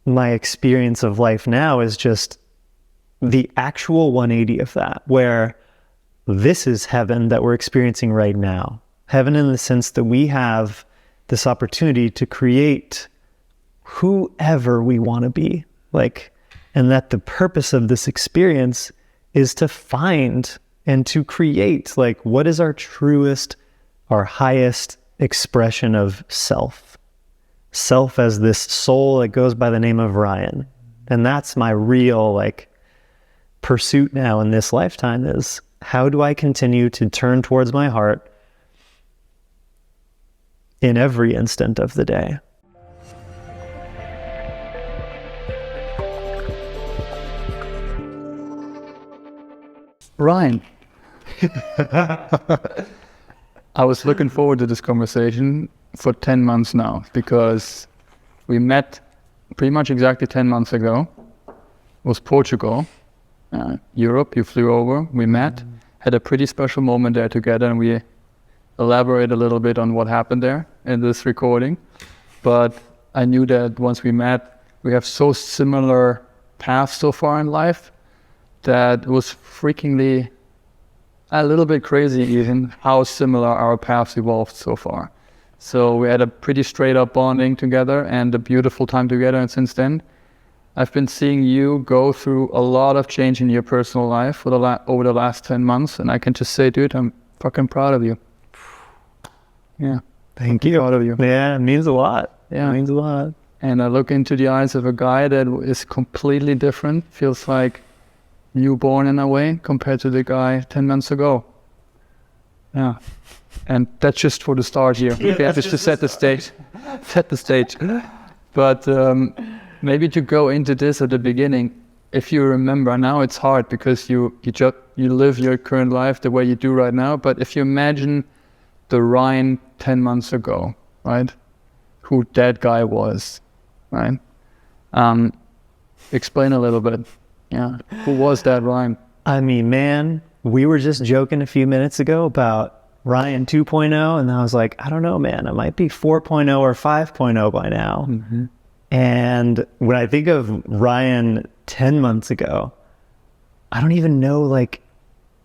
my experience of life now is just the actual 180 of that, where this is heaven that we're experiencing right now. Heaven in the sense that we have this opportunity to create whoever we want to be, like, and that the purpose of this experience is to find and to create, like, what is our truest, our highest expression of self as this soul that goes by the name of Ryan. And that's my real, like, pursuit now in this lifetime, is how do I continue to turn towards my heart in every instant of the day? Ryan, I was looking forward to this conversation for 10 months now, because we met pretty much exactly 10 months ago. It was Portugal, Europe. You flew over, we met, had a pretty special moment there together, and we elaborate a little bit on what happened there in this recording. But I knew that once we met, we have so similar paths so far in life that it was freakingly a little bit crazy even how similar our paths evolved so far. So we had a pretty straight up bonding together and a beautiful time together. And since then, I've been seeing you go through a lot of change in your personal life for over the last 10 months. And I can just say, dude, I'm fucking proud of you. Yeah. Thank you. Proud of you. Yeah, it means a lot. Yeah. It means a lot. And I look into the eyes of a guy that is completely different, feels like newborn in a way compared to the guy 10 months ago. Yeah. And that's just for the start here. Yeah, just to set the stage. Set the stage. But maybe to go into this at the beginning, if you remember, now it's hard because you live your current life the way you do right now. But if you imagine the Ryan 10 months ago, right? Who that guy was, right? Explain a little bit. Yeah. Who was that Ryan? I mean, man, we were just joking a few minutes ago about Ryan 2.0, and I was like, I don't know, man, it might be 4.0 or 5.0 by now. Mm-hmm. And when I think of Ryan 10 months ago, I don't even know, like,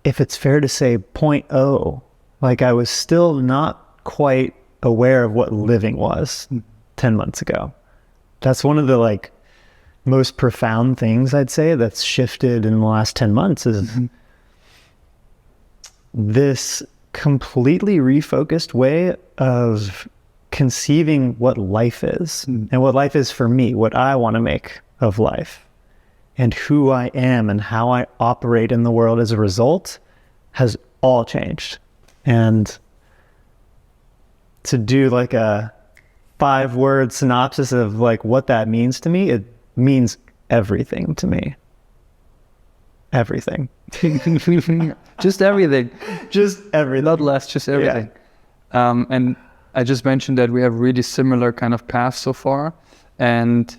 if it's fair to say 0.0. Like, I was still not quite aware of what living was 10 months ago. That's one of the, like, most profound things I'd say that's shifted in the last 10 months is this completely refocused way of conceiving what life is and what life is for me, what I want to make of life, and who I am and how I operate in the world as a result has all changed. And to do like a 5-word synopsis of like what that means to me, it means everything to me. Everything. Just everything. Just everything. Not less, just everything. Yeah. And I just mentioned that we have really similar kind of paths so far. And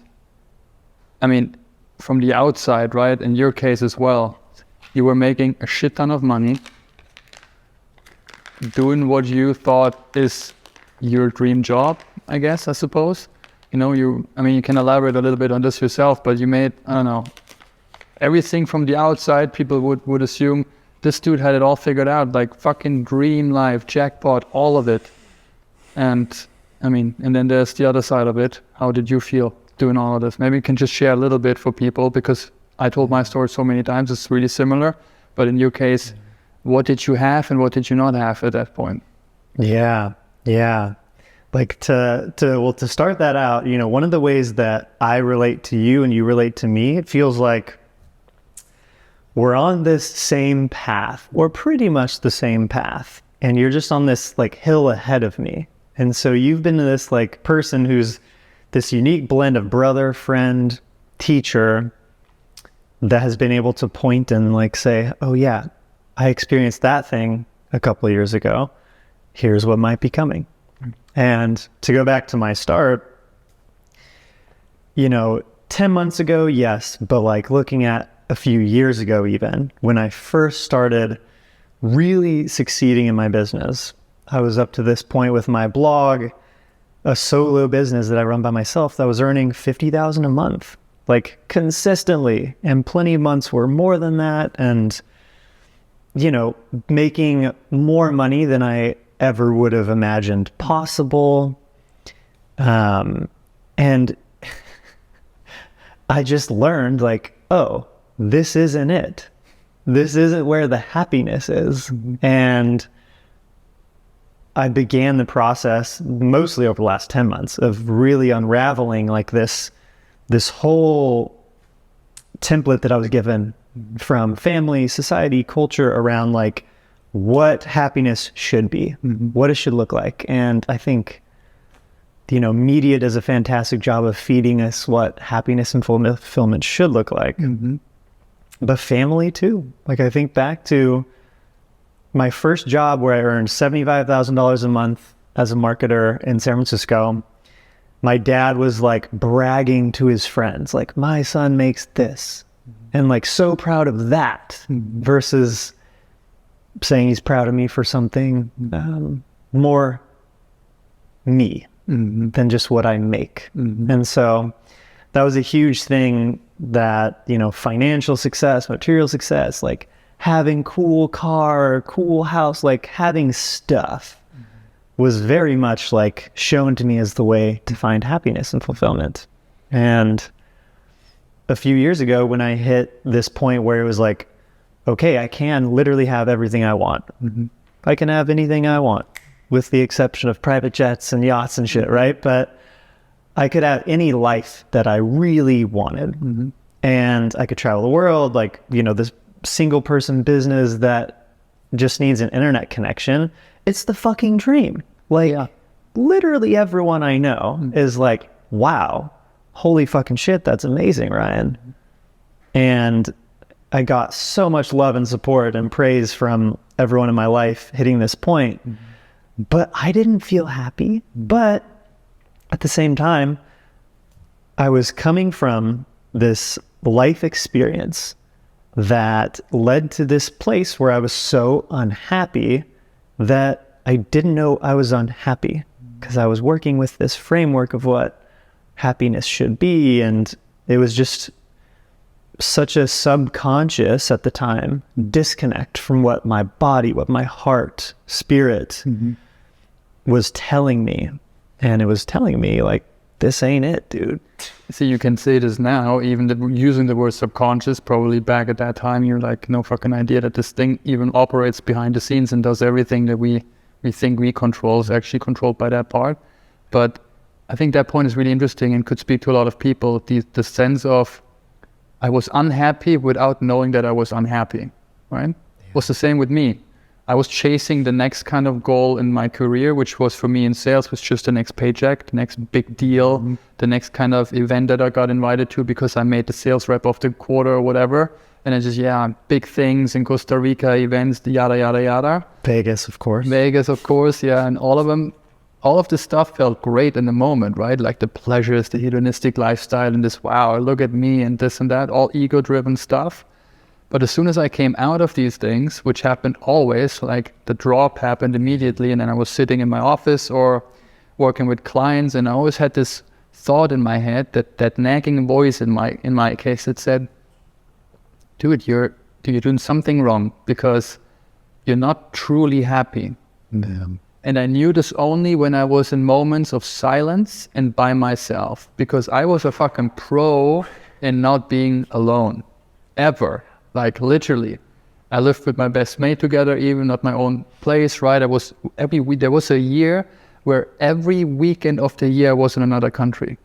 I mean, from the outside, right, in your case as well, you were making a shit ton of money, doing what you thought is your dream job, I guess, I suppose. You know, you can elaborate a little bit on this yourself, but you made, I don't know, everything from the outside, people would assume this dude had it all figured out, like fucking dream life, jackpot, all of it. And I mean, and then there's the other side of it. How did you feel doing all of this? Maybe you can just share a little bit for people, because I told my story so many times, it's really similar. But in your case, what did you have and what did you not have at that point? Yeah. Like to start that out, you know, one of the ways that I relate to you and you relate to me, it feels like we're on this same path, or pretty much the same path, and you're just on this like hill ahead of me. And so you've been this like person who's this unique blend of brother, friend, teacher that has been able to point and like say, oh yeah, I experienced that thing a couple of years ago. Here's what might be coming. And to go back to my start, you know, 10 months ago, yes, but like looking at a few years ago, even when I first started really succeeding in my business, I was up to this point with my blog a solo business that I run by myself that was earning $50,000 a month, like consistently, and plenty of months were more than that, and making more money than I ever would have imagined possible. And I just learned, like, oh, this isn't it. This isn't where the happiness is. And I began the process mostly over the last 10 months of really unraveling like this whole template that I was given from family, society, culture around like what happiness should be, what it should look like. And I think, media does a fantastic job of feeding us what happiness and fulfillment should look like. But family too. Like, I think back to my first job where I earned $75,000 a month as a marketer in San Francisco. My dad was like bragging to his friends, like, my son makes this, and like so proud of that, versus saying he's proud of me for something more me than just what I make. And so that was a huge thing that, financial success, material success, like having cool car, cool house, like having stuff was very much like shown to me as the way to find happiness and fulfillment. And a few years ago, when I hit this point where it was like, okay, I can literally have everything I want. I can have anything I want, with the exception of private jets and yachts and shit, right? But I could have any life that I really wanted. And I could travel the world, like, this single person business that just needs an internet connection. It's the fucking dream. Like, literally everyone I know is like, wow, holy fucking shit, that's amazing, Ryan. And I got so much love and support and praise from everyone in my life hitting this point. But I didn't feel happy. But at the same time, I was coming from this life experience that led to this place where I was so unhappy that I didn't know I was unhappy, because I was working with this framework of what happiness should be. And it was just such a subconscious at the time disconnect from what my body, what my heart, spirit was telling me. And it was telling me like, this ain't it, dude. See, you can say this now, even using the word subconscious, probably back at that time, you're like, no fucking idea that this thing even operates behind the scenes and does everything that we think we control is actually controlled by that part. But I think that point is really interesting and could speak to a lot of people. The sense of, I was unhappy without knowing that I was unhappy, right? It was the same with me. I was chasing the next kind of goal in my career, which was for me in sales, was just the next paycheck, the next big deal, the next kind of event that I got invited to because I made the sales rep of the quarter or whatever. And it's just, big things in Costa Rica, events, yada, yada, yada. Vegas, of course, yeah. And all of this stuff felt great in the moment, right? Like the pleasures, the hedonistic lifestyle, and this, wow, look at me and this and that, all ego-driven stuff. But as soon as I came out of these things, which happened always, like the drop happened immediately, and then I was sitting in my office or working with clients, and I always had this thought in my head, that nagging voice in my case that said, dude, you're doing something wrong because you're not truly happy. And I knew this only when I was in moments of silence and by myself, because I was a fucking pro in not being alone, ever. Like literally, I lived with my best mate together, even at my own place, right? There was a year where every weekend of the year I was in another country.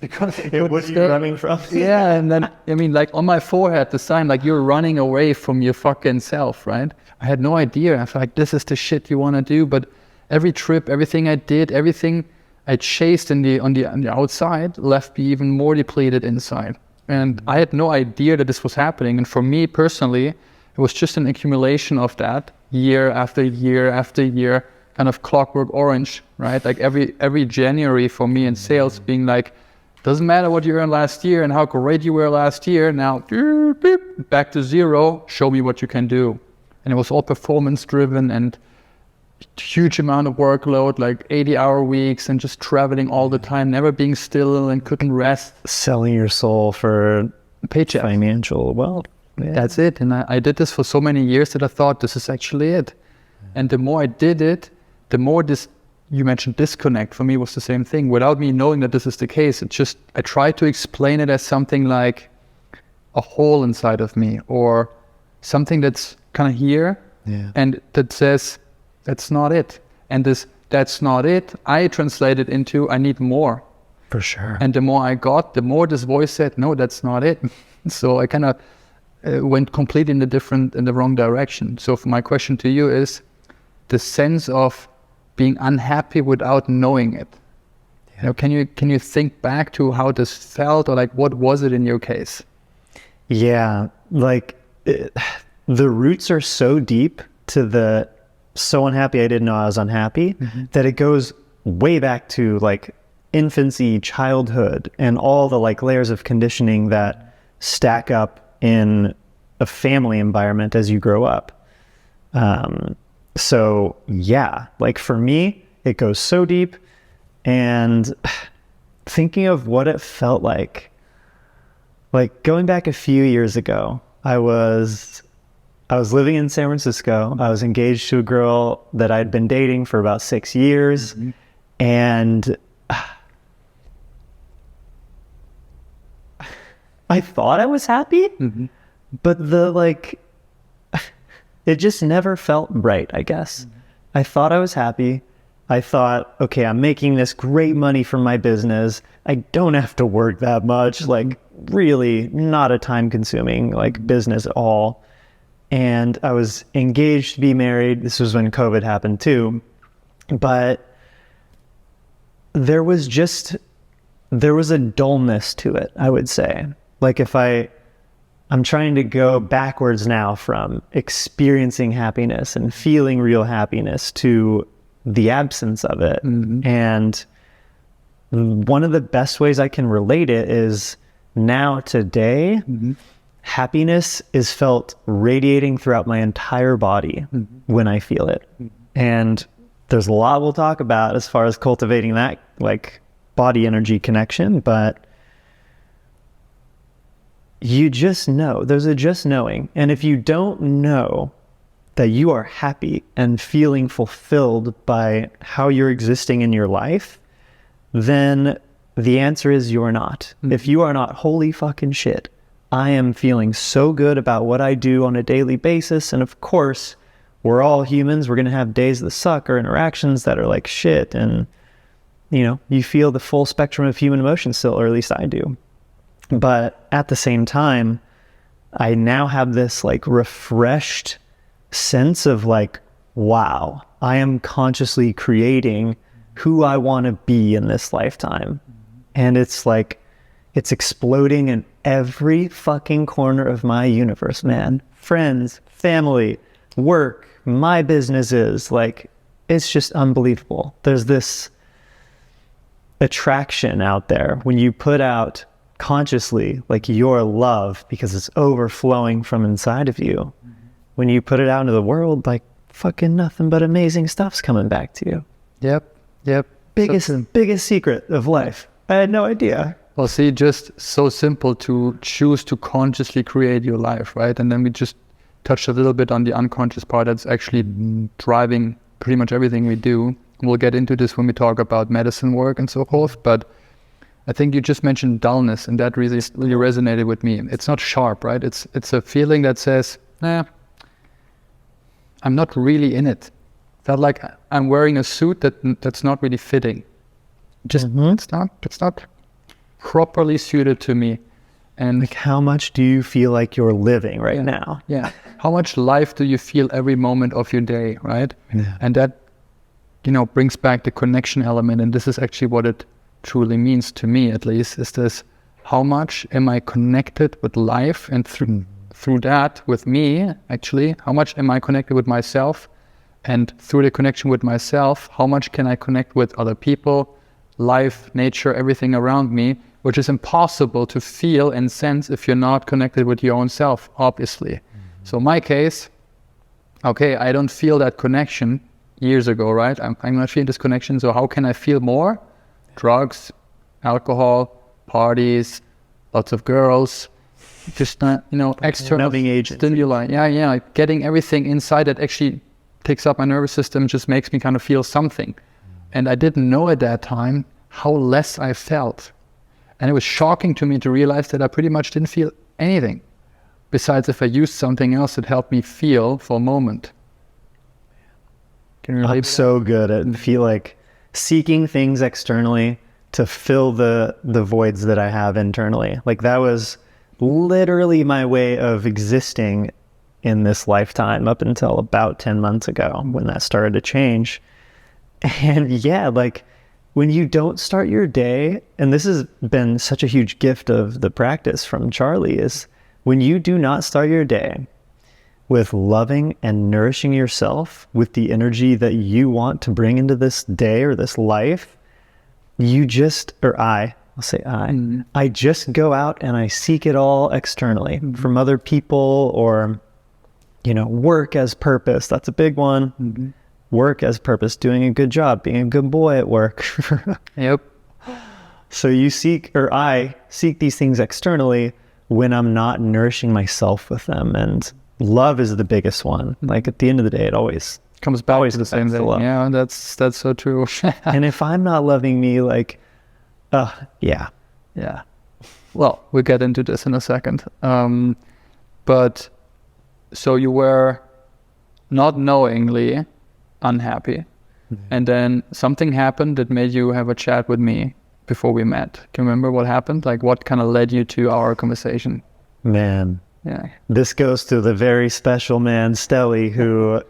Because it was you running from. Yeah, and then, I mean, like on my forehead, the sign, like you're running away from your fucking self, right? I had no idea. I felt like, this is the shit you want to do. But every trip, everything I did, everything I chased on the outside left me even more depleted inside. And I had no idea that this was happening. And for me personally, it was just an accumulation of that year after year after year, kind of clockwork orange, right? Like every January for me in sales being like, doesn't matter what you earned last year and how great you were last year. Now, back to zero, show me what you can do. And it was all performance driven. And huge amount of workload, like 80-hour weeks, and just traveling all the time, never being still, and couldn't rest. Selling your soul for Paycheck. financial wealth. Yeah. That's it. And I did this for so many years that I thought this is actually it. And the more I did it, the more this, you mentioned disconnect, for me was the same thing. Without me knowing that this is the case, it's just, I try to explain it as something like a hole inside of me, or something that's kind of here, and that says, that's not it. And this, that's not it, I translate it into, I need more. For sure. And the more I got, the more this voice said, no, that's not it. So I kind of went completely in the wrong direction. So my question to you is the sense of being unhappy without knowing it. You know, can you think back to how this felt, or like what was it in your case? Yeah, like the roots are so deep to the so unhappy I didn't know I was unhappy, that it goes way back to like infancy, childhood, and all the like layers of conditioning that stack up in a family environment as you grow up. So yeah, like for me, it goes so deep. And thinking of what it felt like going back a few years ago, I was living in San Francisco. I was engaged to a girl that I'd been dating for about 6 years. And I thought I was happy, but it just never felt right, I guess. I thought I was happy. I thought, okay, I'm making this great money from my business. I don't have to work that much, like really not a time consuming like business at all. And I was engaged to be married. This was when COVID happened too. But there was a dullness to it, I would say. Like if I'm trying to go backwards now from experiencing happiness and feeling real happiness to the absence of it. And one of the best ways I can relate it is now today, happiness is felt radiating throughout my entire body when I feel it. And there's a lot we'll talk about as far as cultivating that like body energy connection, but you just know, there's a just knowing. And if you don't know that you are happy and feeling fulfilled by how you're existing in your life, then the answer is you're not. If you are not, holy fucking shit, I am feeling so good about what I do on a daily basis. And of course, we're all humans. We're going to have days that suck or interactions that are like shit. And, you know, you feel the full spectrum of human emotions still, or at least I do. But at the same time, I now have this like refreshed sense of like, wow, I am consciously creating who I want to be in this lifetime. And it's like, it's exploding in every fucking corner of my universe, man. Friends, family, work, my businesses, like, it's just unbelievable. There's this attraction out there when you put out consciously like your love, because it's overflowing from inside of you. When you put it out into the world, like fucking nothing but amazing stuff's coming back to you. Yep. Biggest secret of life. I had no idea. Well, see, just so simple to choose to consciously create your life, right? And then we just touched a little bit on the unconscious part that's actually driving pretty much everything we do. We'll get into this when we talk about medicine work and so forth, but I think you just mentioned dullness, and that really resonated with me. It's not sharp, right? It's a feeling that says, I'm not really in it. Felt like I'm wearing a suit that's not really fitting. Just it's not properly suited to me. And like, how much do you feel like you're living right now? Yeah. How much life do you feel every moment of your day, right? Yeah. And that, brings back the connection element. And this is actually what it truly means to me, at least, is this: how much am I connected with life, and through that with me, actually, how much am I connected with myself, and through the connection with myself, how much can I connect with other people, life, nature, everything around me, which is impossible to feel and sense if you're not connected with your own self, obviously. So in my case, okay, I don't feel that connection years ago, right? I'm not feeling this connection. So how can I feel more? Drugs, alcohol, parties, lots of girls, just not, external numbing agents. stimuli. Yeah, like getting everything inside that actually takes up my nervous system, just makes me kind of feel something. And I didn't know at that time how less I felt. And it was shocking to me to realize that I pretty much didn't feel anything, besides if I used something else that helped me feel for a moment. Can you relate? I'm so good at seeking things externally to fill the voids that I have internally. Like that was literally my way of existing in this lifetime up until about 10 months ago when that started to change. And yeah, like when you don't start your day, and this has been such a huge gift of the practice from Charlie, is when you do not start your day with loving and nourishing yourself with the energy that you want to bring into this day or this life, you just, or I'll say I just go out and I seek it all externally from other people or, work as purpose. That's a big one. Work as purpose, doing a good job, being a good boy at work. Yep. So I seek these things externally when I'm not nourishing myself with them. And love is the biggest one. Like at the end of the day, it always comes back to the same thing. Yeah, that's so true. And if I'm not loving me, yeah. Well, we'll get into this in a second. But so you were not knowingly unhappy, and then something happened that made you have a chat with me before we met. Can you remember what happened? Like what kind of led you to our conversation? Man. Yeah. This goes to the very special man, Stelly, who,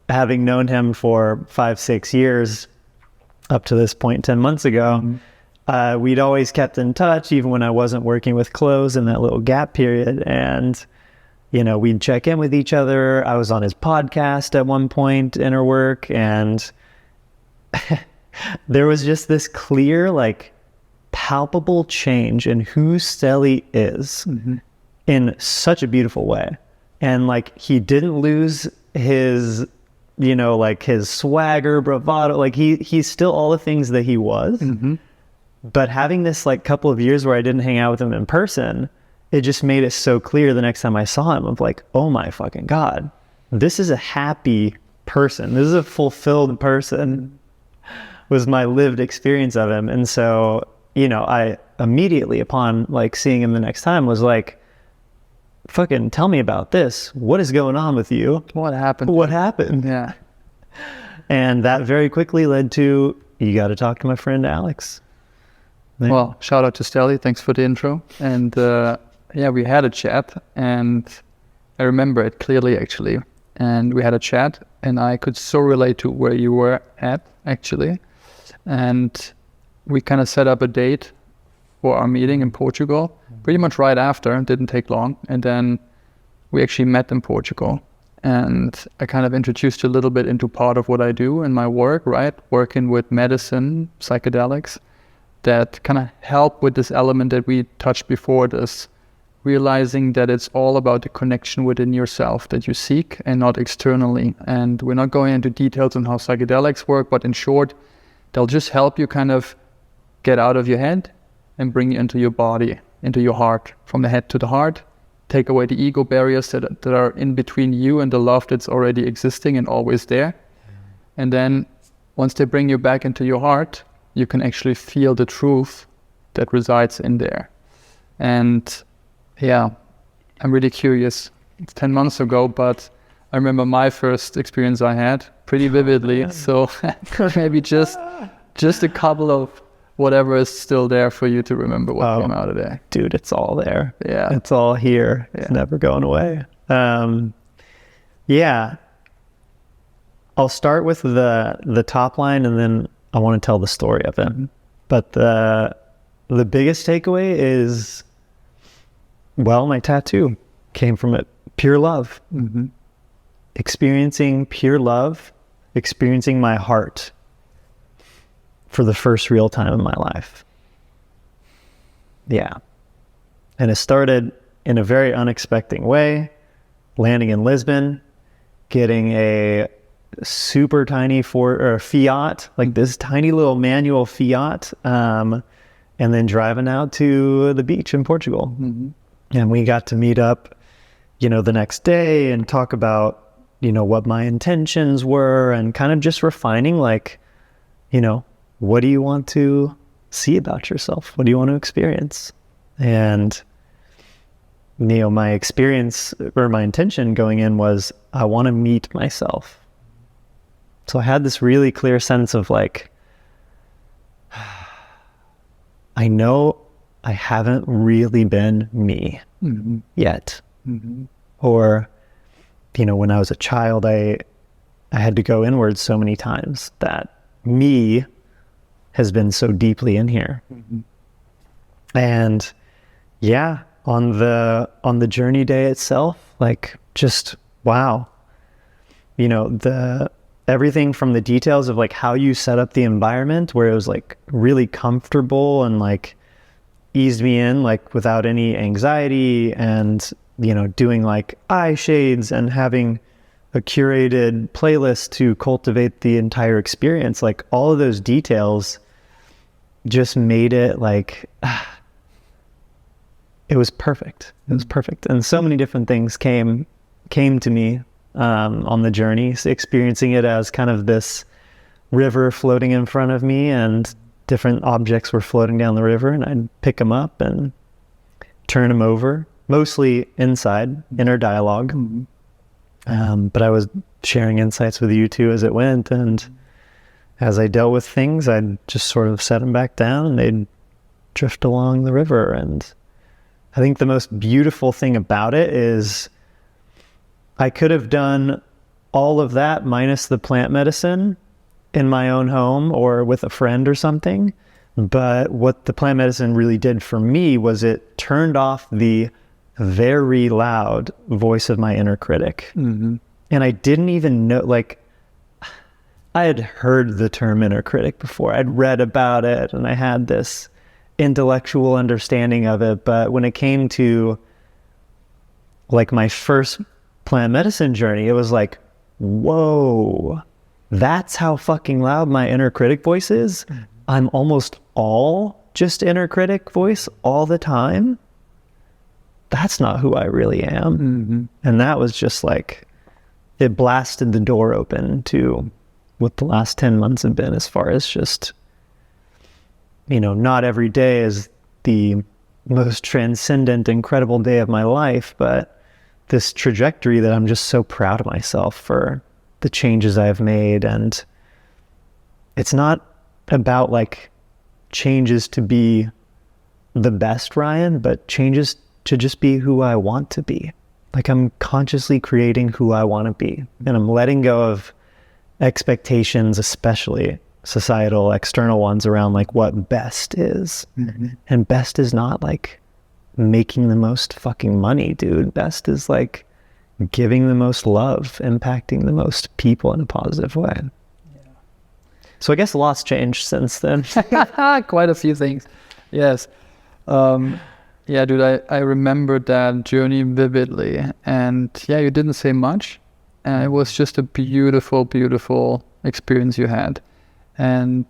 having known him for 5-6 years up to this point 10 months ago, we'd always kept in touch, even when I wasn't working with clothes in that little gap period. And, we'd check in with each other. I was on his podcast at one point, Inner Work, and there was just this clear, palpable change in who Stelly is in such a beautiful way. And he didn't lose his, his swagger, bravado. He's still all the things that he was. But having this couple of years where I didn't hang out with him in person, it just made it so clear the next time I saw him of oh my fucking God, this is a happy person. This is a fulfilled person, was my lived experience of him. And so, I immediately upon seeing him the next time was fucking tell me about this. What is going on with you? What happened? What happened? Yeah. And that very quickly led to, you got to talk to my friend Alex. Yeah. Well, shout out to Stelly. Thanks for the intro. And we had a chat, and I remember it clearly actually. And we had a chat, and I could so relate to where you were at actually. And we kind of set up a date for our meeting in Portugal, pretty much right after. It didn't take long. And then we actually met in Portugal. And I kind of introduced you a little bit into part of what I do in my work, right? Working with medicine, psychedelics, that kind of help with this element that we touched before, this realizing that it's all about the connection within yourself that you seek and not externally. And we're not going into details on how psychedelics work, but in short, they'll just help you kind of get out of your head and bring you into your body, into your heart, from the head to the heart, take away the ego barriers that are in between you and the love that's already existing and always there. And then once they bring you back into your heart, you can actually feel the truth that resides in there. And yeah, I'm really curious. It's 10 months ago, but I remember my first experience I had pretty vividly. So maybe just a couple of whatever is still there for you to remember what came out of there. Dude, it's all there. Yeah. It's all here. Yeah. It's never going away. Yeah. I'll start with the top line, and then I want to tell the story of it. But the biggest takeaway is, my tattoo came from it. Pure love. Experiencing pure love, experiencing my heart for the first real time in my life. Yeah. And it started in a very unexpected way, landing in Lisbon, getting a super tiny Fiat, like this tiny little manual Fiat, and then driving out to the beach in Portugal. And we got to meet up, the next day and talk about, what my intentions were, and kind of just refining, like, what do you want to see about yourself? What do you want to experience? And, my experience or my intention going in was, I want to meet myself. So I had this really clear sense of like, I know I haven't really been me yet. Or, when I was a child, I had to go inward so many times that me has been so deeply in here. And yeah, on the journey day itself, like, just wow. Everything from the details of like how you set up the environment, where it was like really comfortable and like eased me in, like without any anxiety, and doing like eye shades and having a curated playlist to cultivate the entire experience. Like all of those details just made it like it was perfect. It was perfect. And so many different things came to me on the journey, experiencing it as kind of this river floating in front of me, and different objects were floating down the river, and I'd pick them up and turn them over, mostly inside, inner dialogue. But I was sharing insights with you too as it went, and as I dealt with things, I'd just sort of set them back down and they'd drift along the river. And I think the most beautiful thing about it is I could have done all of that minus the plant medicine in my own home or with a friend or something. But what the plant medicine really did for me was it turned off the very loud voice of my inner critic. And I didn't even know, like, I had heard the term inner critic before. I'd read about it and I had this intellectual understanding of it. But when it came to like my first plant medicine journey, it was like, whoa, that's how fucking loud my inner critic voice is. I'm almost all just inner critic voice all the time. That's not who I really am. And that was just like, it blasted the door open to what the last 10 months have been, as far as just, not every day is the most transcendent, incredible day of my life, but this trajectory that I'm just so proud of myself for the changes I've made. And it's not about like changes to be the best Ryan, but changes to just be who I want to be. Like I'm consciously creating who I want to be, and I'm letting go of expectations, especially societal external ones, around like what best is. And best is not like making the most fucking money, dude. Best is like giving the most love, impacting the most people in a positive way. So I guess a lot's changed since then. Quite a few things. Yes. Yeah, dude, I remember that journey vividly. And yeah, you didn't say much. And it was just a beautiful, beautiful experience you had. And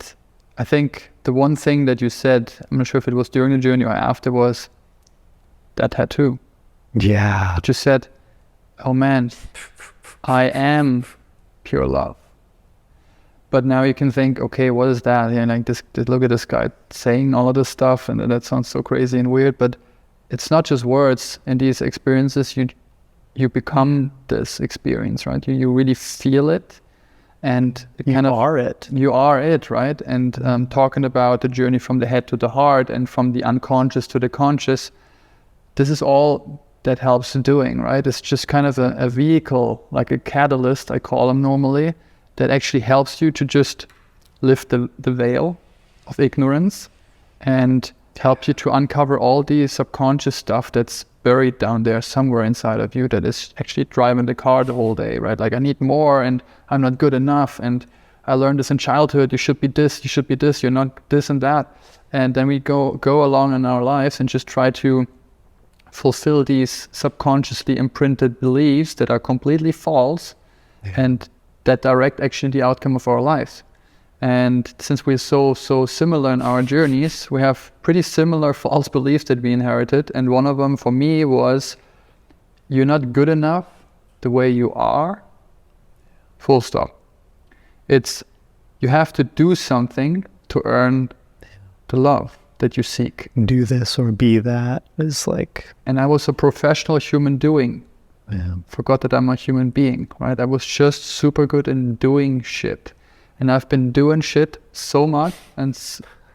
I think the one thing that you said, I'm not sure if it was during the journey or after, was that tattoo. Yeah. You just said, oh man, I am pure love. But now you can think, okay, what is that? Yeah, like this, look at this guy saying all of this stuff, and that sounds so crazy and weird, but it's not just words. In these experiences, you become this experience, right? You really feel it, and you are it. You are it, right? And talking about the journey from the head to the heart and from the unconscious to the conscious, this is all that helps doing, right? It's just kind of a vehicle, like a catalyst, I call them normally, that actually helps you to just lift the veil of ignorance and help you to uncover all the subconscious stuff that's buried down there somewhere inside of you that is actually driving the car the whole day, right? Like, I need more, and I'm not good enough, and I learned this in childhood, you should be this, you're not this and that. And then we go along in our lives and just try to fulfill these subconsciously imprinted beliefs that are completely false. And that direct actually the outcome of our lives. And since we're so similar in our journeys, we have pretty similar false beliefs that we inherited. And one of them for me was, you're not good enough the way you are, full stop. It's, you have to do something to earn the love that you seek. Do this or be that is like... And I was a professional human doing. Yeah. Forgot that I'm a human being, right? I was just super good in doing shit. And I've been doing shit so much and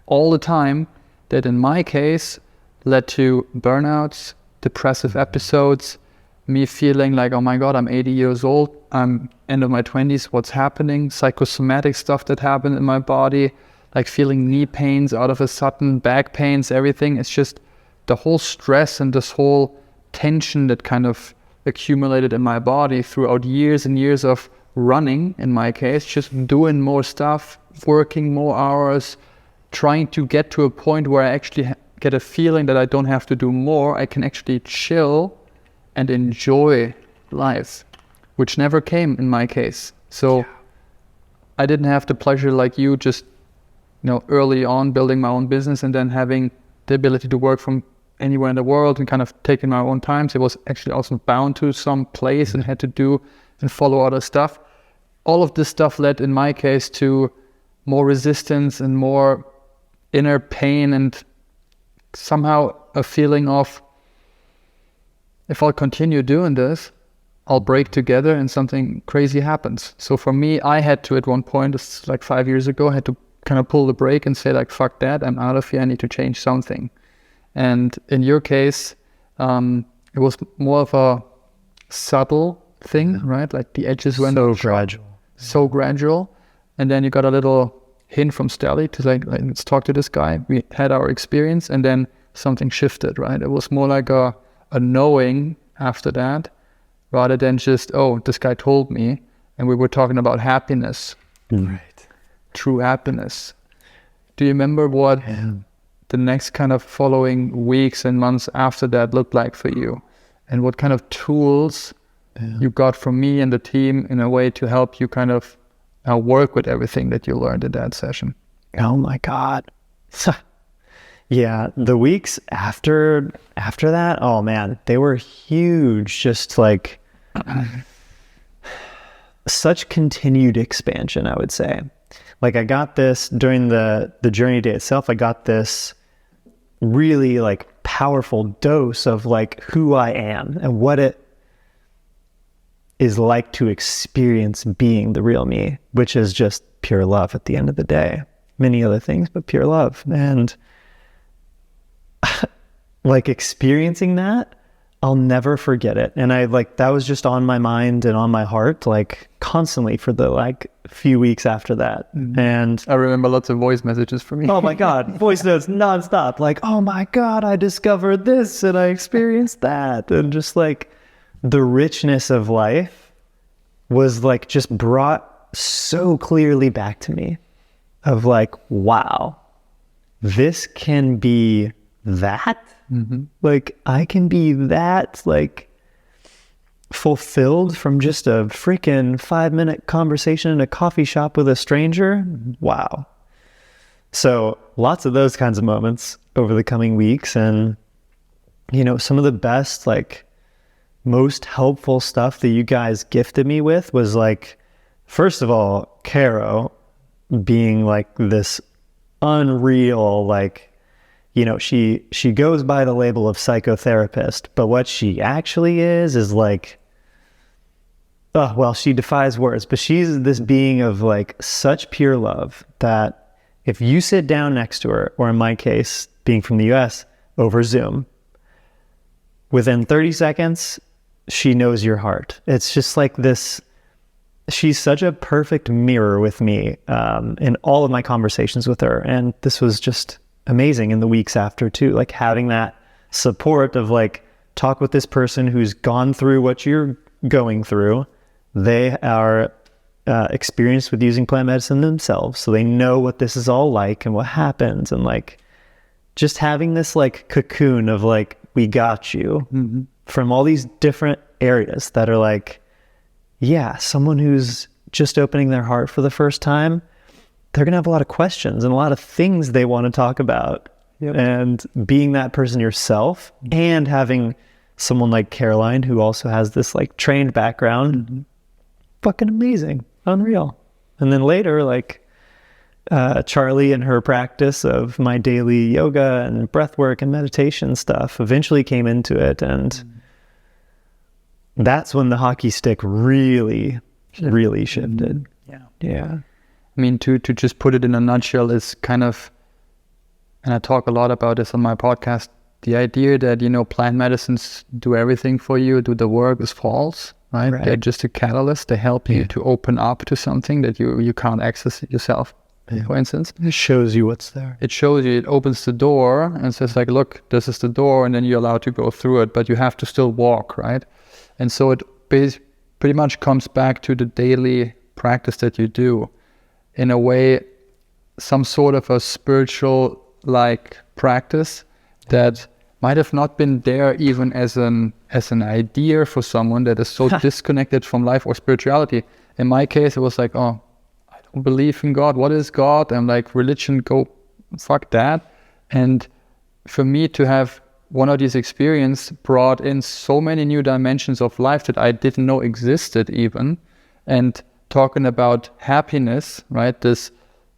all the time that in my case led to burnouts, depressive episodes, me feeling like, oh my God, I'm 80 years old, I'm end of my 20s, what's happening? Psychosomatic stuff that happened in my body, like feeling knee pains out of a sudden, back pains, everything. It's just the whole stress and this whole tension that kind of accumulated in my body throughout years and years of running, in my case, just doing more stuff, working more hours, trying to get to a point where I actually get a feeling that I don't have to do more. I can actually chill and enjoy life, which never came in my case. So I didn't have the pleasure like you, just, you know, early on building my own business and then having the ability to work from anywhere in the world and kind of taking my own time. So it was actually also bound to some place and had to do and follow other stuff. All of this stuff led, in my case, to more resistance and more inner pain and somehow a feeling of, if I'll continue doing this, I'll break together and something crazy happens. So for me, I had to, at one point, it's like 5 years ago, I had to kind of pull the brake and say like, fuck that, I'm out of here, I need to change something. And in your case, it was more of a subtle thing, right? Like the edges went so gradual. And then you got a little hint from Stelly to like, let's talk to this guy. We had our experience and then something shifted, right? It was more like a knowing after that, rather than just, oh, this guy told me. And we were talking about happiness, right? True happiness. Do you remember what the next kind of following weeks and months after that looked like for you? And what kind of tools you got from me and the team in a way to help you kind of work with everything that you learned in that session? Oh my God. Yeah, the weeks after that, oh man, they were huge. Just like such continued expansion, I would say. Like I got this during the journey day itself, I got this really like powerful dose of like who I am and what it is like to experience being the real me, which is just pure love at the end of the day. Many other things, but pure love. And like experiencing that, I'll never forget it. And I like, that was just on my mind and on my heart, like constantly for the like few weeks after that. And I remember lots of voice messages from you. Oh my God, voice notes nonstop. Like, oh my God, I discovered this and I experienced that. And just like the richness of life was like just brought so clearly back to me of like, wow, this can be that. Like I can be that like fulfilled from just a freaking 5-minute conversation in a coffee shop with a stranger. Wow. So lots of those kinds of moments over the coming weeks. And, you know, some of the best, like most helpful stuff that you guys gifted me with was like, first of all, Caro being like this unreal, like, you know, she goes by the label of psychotherapist, but what she actually is like, oh, well, she defies words, but she's this being of like such pure love that if you sit down next to her, or in my case, being from the US, over Zoom, within 30 seconds, she knows your heart. It's just like this, she's such a perfect mirror with me in all of my conversations with her. And this was just amazing in the weeks after too, like having that support of like, talk with this person who's gone through what you're going through. They are experienced with using plant medicine themselves, so they know what this is all like and what happens, and like just having this like cocoon of like, we got you from all these different areas that are like, yeah, someone who's just opening their heart for the first time, they're going to have a lot of questions and a lot of things they want to talk about. Yep. And being that person yourself and having someone like Caroline, who also has this like trained background, fucking amazing, unreal. And then later, like Charlie and her practice of my daily yoga and breath work and meditation stuff eventually came into it. And that's when the hockey stick really shifted. Yeah. I mean, to just put it in a nutshell, is kind of, and I talk a lot about this on my podcast, the idea that, you know, plant medicines do everything for you, do the work, is false, right? They're just a catalyst. They help you to open up to something that you can't access yourself, for instance. It shows you what's there. It shows you, it opens the door and says like, look, this is the door, and then you're allowed to go through it, but you have to still walk, right? And so it pretty much comes back to the daily practice that you do. In a way, some sort of a spiritual like practice that might have not been there even as an idea for someone that is so disconnected from life or spirituality. In my case, it was like, oh, I don't believe in God. What is God? I'm like, religion, go fuck that. And for me to have one of these experiences brought in so many new dimensions of life that I didn't know existed even. And talking about happiness, right? This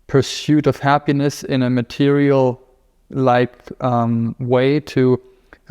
pursuit of happiness in a material like way to,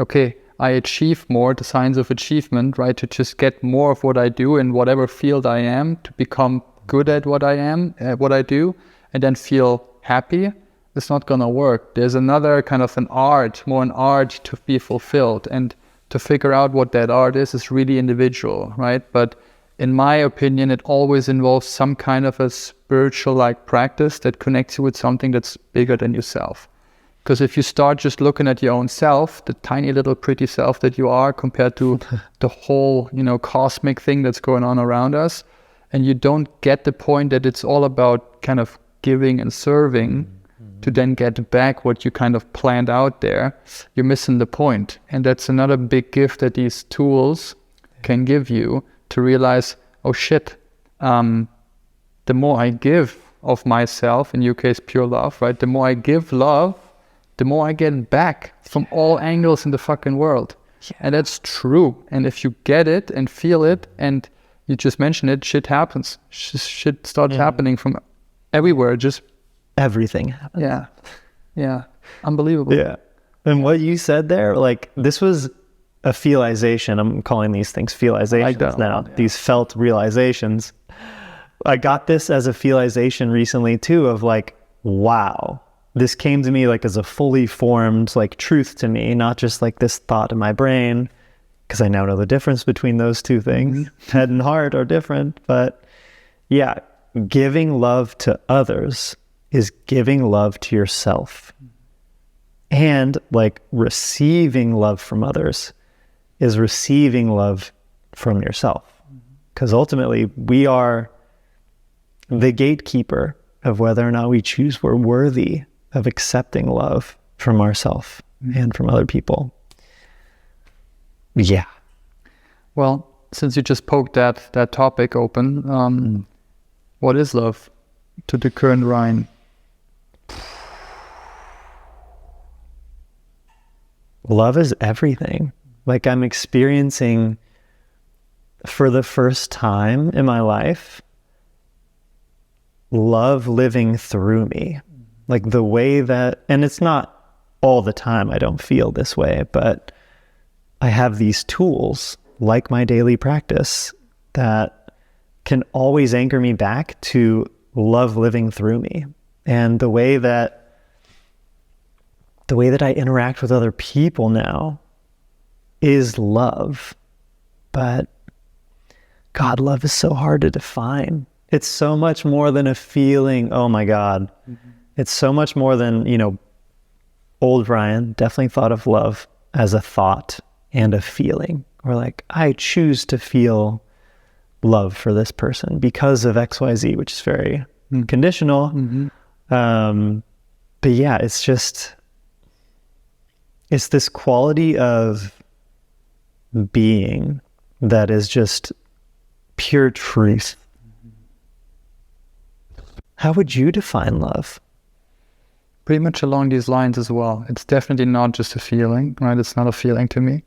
okay, I achieve more, the signs of achievement, right? To just get more of what I do in whatever field I am, to become good at what I am, what I do, and then feel happy. It's not gonna work. There's another kind of an art to be fulfilled, and to figure out what that art is really individual, right? But in my opinion, it always involves some kind of a spiritual like practice that connects you with something that's bigger than yourself. Because if you start just looking at your own self, the tiny little pretty self that you are compared to the whole, you know, cosmic thing that's going on around us, and you don't get the point that it's all about kind of giving and serving to then get back what you kind of planned out there, you're missing the point. And that's another big gift that these tools can give you, to realize, oh shit, the more I give of myself, in your case pure love, right? The more I give love, the more I get back from all angles in the fucking world. And that's true. And if you get it and feel it, and you just mentioned it, shit happens. Shit starts happening from everywhere. Just everything happens. Yeah. Unbelievable. Yeah. And what you said there, like, this was a feelization. I'm calling these things feelizations now. Yeah. These felt realizations. I got this as a feelization recently too, of like, wow, this came to me like as a fully formed like truth to me, not just like this thought in my brain, because I now know the difference between those two things. Head and heart are different, but yeah, giving love to others is giving love to yourself. And like receiving love from others is receiving love from yourself. Because ultimately we are the gatekeeper of whether or not we choose we're worthy of accepting love from ourselves and from other people. Yeah. Well, since you just poked that topic open, what is love to the current Ryan? Love is everything. Like, I'm experiencing for the first time in my life, love living through me. Like the way that, and it's not all the time I don't feel this way, but I have these tools like my daily practice that can always anchor me back to love living through me. And the way that I interact with other people now is love. But God, love is so hard to define. It's so much more than a feeling. Oh my God. It's so much more than, you know, old Ryan definitely thought of love as a thought and a feeling. Or like, I choose to feel love for this person because of XYZ, which is very conditional. But yeah, it's this quality of being that is just pure truth. How would you define love? Pretty much along these lines as well. It's definitely not just a feeling, right? It's not a feeling to me.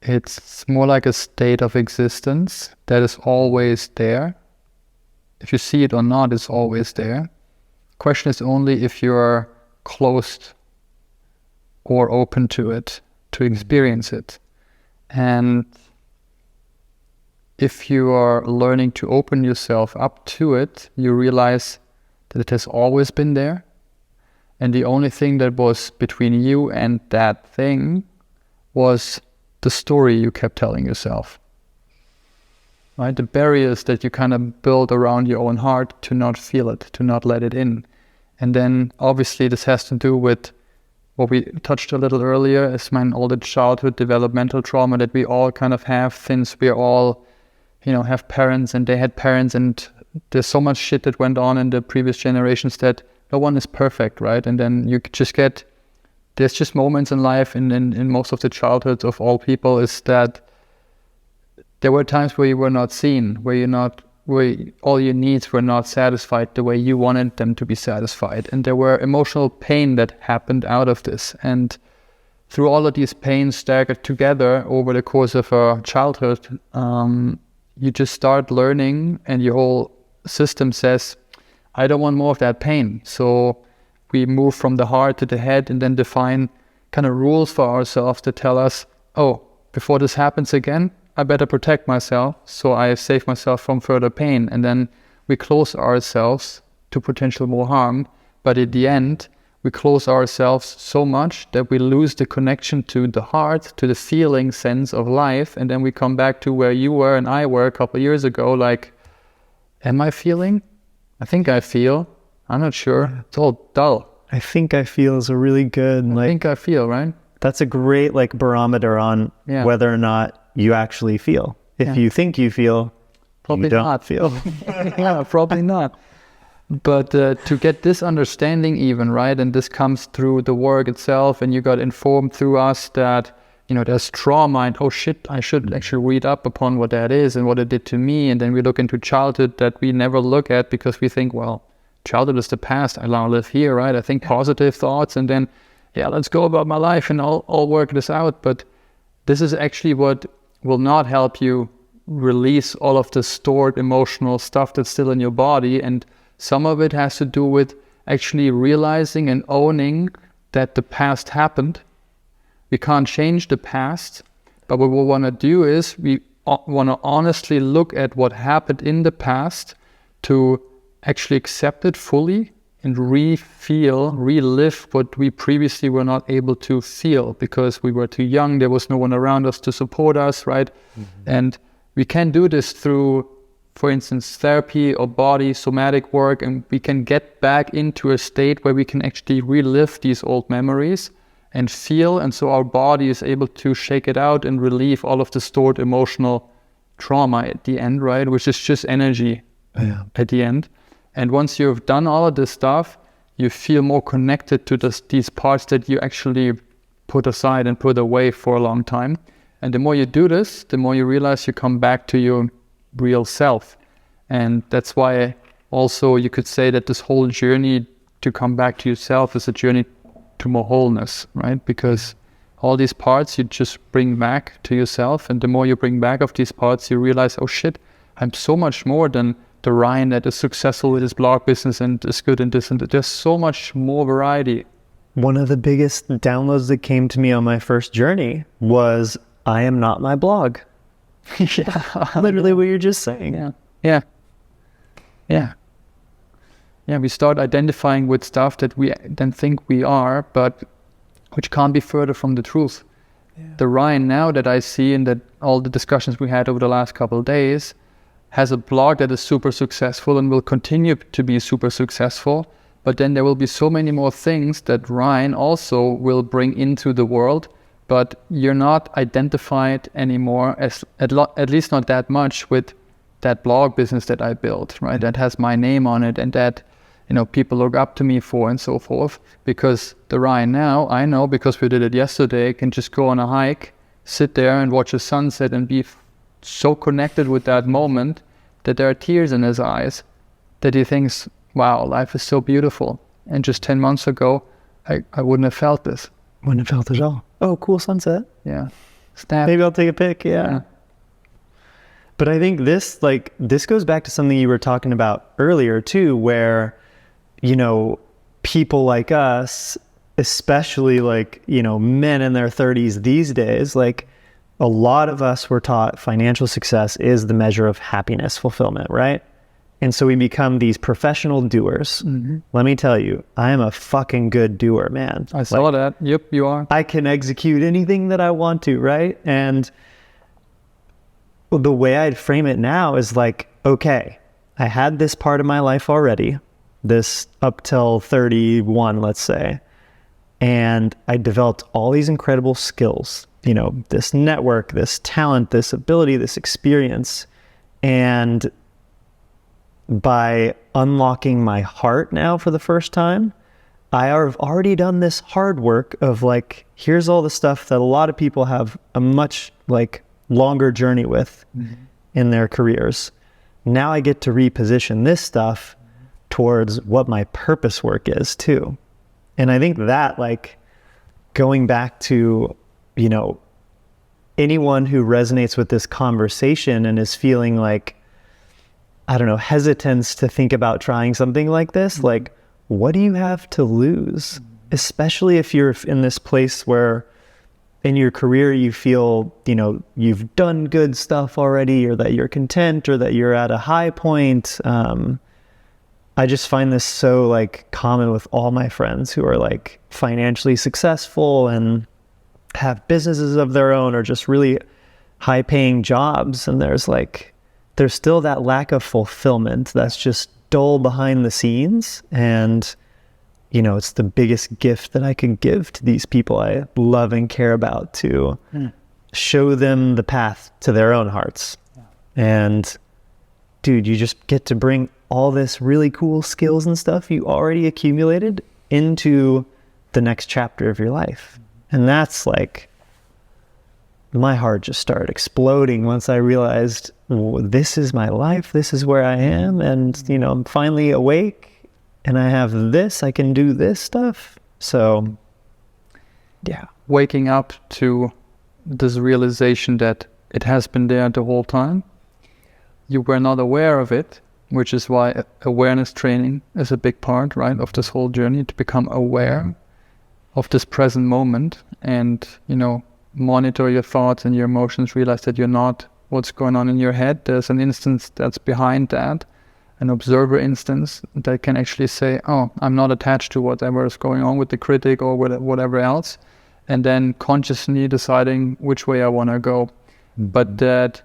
It's more like a state of existence that is always there. If you see it or not, it's always there. Question is only if you're closed or open to it, to experience it. And if you are learning to open yourself up to it, you realize that it has always been there. And the only thing that was between you and that thing was the story you kept telling yourself. Right? The barriers that you kind of build around your own heart to not feel it, to not let it in. And then obviously this has to do with what we touched a little earlier, is all the childhood developmental trauma that we all kind of have since we're all, have parents and they had parents, and there's so much shit that went on in the previous generations that no one is perfect, right? And then you just there's just moments in life in most of the childhoods of all people is that there were times where you were not seen, where all your needs were not satisfied the way you wanted them to be satisfied. And there were emotional pain that happened out of this. And through all of these pains staggered together over the course of our childhood, you just start learning, and your whole system says, I don't want more of that pain. So we move from the heart to the head and then define kind of rules for ourselves to tell us, oh, before this happens again, I better protect myself so I save myself from further pain. And then we close ourselves to potential more harm. But at the end, we close ourselves so much that we lose the connection to the heart, to the feeling sense of life. And then we come back to where you were and I were a couple of years ago, like, am I feeling? I think I feel. I'm not sure. It's all dull. I think I feel is a really good, I think I feel, right? That's a great barometer on whether or not you actually feel. If you think you feel, probably you don't not feel. Yeah, probably not. But to get this understanding even, right, and this comes through the work itself, and you got informed through us that, there's trauma, and oh shit, I should actually read up upon what that is and what it did to me. And then we look into childhood that we never look at because we think, well, childhood is the past, I now live here, right? I think positive thoughts, and then, let's go about my life and I'll work this out. But this is actually what will not help you release all of the stored emotional stuff that's still in your body. And some of it has to do with actually realizing and owning that the past happened. We can't change the past, but what we want to do is we want to honestly look at what happened in the past to actually accept it fully and relive what we previously were not able to feel because we were too young, there was no one around us to support us, right? Mm-hmm. And we can do this through, for instance, therapy or body somatic work, and we can get back into a state where we can actually relive these old memories and feel, and so our body is able to shake it out and relieve all of the stored emotional trauma at the end, right? Which is just energy at the end. And once you've done all of this stuff, you feel more connected to these parts that you actually put aside and put away for a long time. And the more you do this, the more you realize you come back to your real self. And that's why also you could say that this whole journey to come back to yourself is a journey to more wholeness, right? Because all these parts you just bring back to yourself. And the more you bring back of these parts, you realize, oh shit, I'm so much more than the Ryan that is successful with his blog business and is good in this and that. There's so much more variety. One of the biggest downloads that came to me on my first journey was, I am not my blog. Literally what you're just saying. Yeah, we start identifying with stuff that we then think we are, but which can't be further from the truth. Yeah. The Ryan now that I see and that all the discussions we had over the last couple of days has a blog that is super successful and will continue to be super successful. But then there will be so many more things that Ryan also will bring into the world, but you're not identified anymore, as at least not that much, with that blog business that I built, right? That has my name on it and that, people look up to me for and so forth. Because the Ryan now, I know because we did it yesterday, can just go on a hike, sit there and watch a sunset and be so connected with that moment that there are tears in his eyes, that he thinks, wow, life is so beautiful. And just 10 months ago, I wouldn't have felt this. Wouldn't have felt it at all. Oh, cool sunset. Yeah. Snap. Maybe I'll take a pic. Yeah. But I think this goes back to something you were talking about earlier too, where, you know, people like us, especially like, you know, men in their 30s these days, like a lot of us were taught financial success is the measure of happiness, fulfillment, right? And so we become these professional doers. Let me tell you, I am a fucking good doer, man. I saw that. Yep, you are. I can execute anything that I want to, right? And the way I'd frame it now is like, okay, I had this part of my life already, this up till 31, let's say, and I developed all these incredible skills, you know, this network, this talent, this ability, this experience. And by unlocking my heart now for the first time, I have already done this hard work of like, here's all the stuff that a lot of people have a much like longer journey with in their careers. Now I get to reposition this stuff towards what my purpose work is too. And I think that, like, going back to, you know, anyone who resonates with this conversation and is feeling like, I don't know, hesitance to think about trying something like this, like, what do you have to lose? Especially if you're in this place where in your career you feel, you know, you've done good stuff already, or that you're content, or that you're at a high point. I just find this so like common with all my friends who are like financially successful and have businesses of their own, or just really high paying jobs. And there's still that lack of fulfillment that's just dull behind the scenes. And, you know, it's the biggest gift that I can give to these people I love and care about, to show them the path to their own hearts. And dude, you just get to bring all this really cool skills and stuff you already accumulated into the next chapter of your life. And that's like, my heart just started exploding once I realized, this is my life, this is where I am, and, you know, I'm finally awake, and I have this, I can do this stuff. So, yeah. Waking up to this realization that it has been there the whole time. You were not aware of it, which is why awareness training is a big part, right, of this whole journey, to become aware of this present moment and, you know, monitor your thoughts and your emotions, realize that you're not what's going on in your head. There's an instance that's behind that, an observer instance that can actually say, oh, I'm not attached to whatever is going on with the critic or whatever else, and then consciously deciding which way I want to go. But that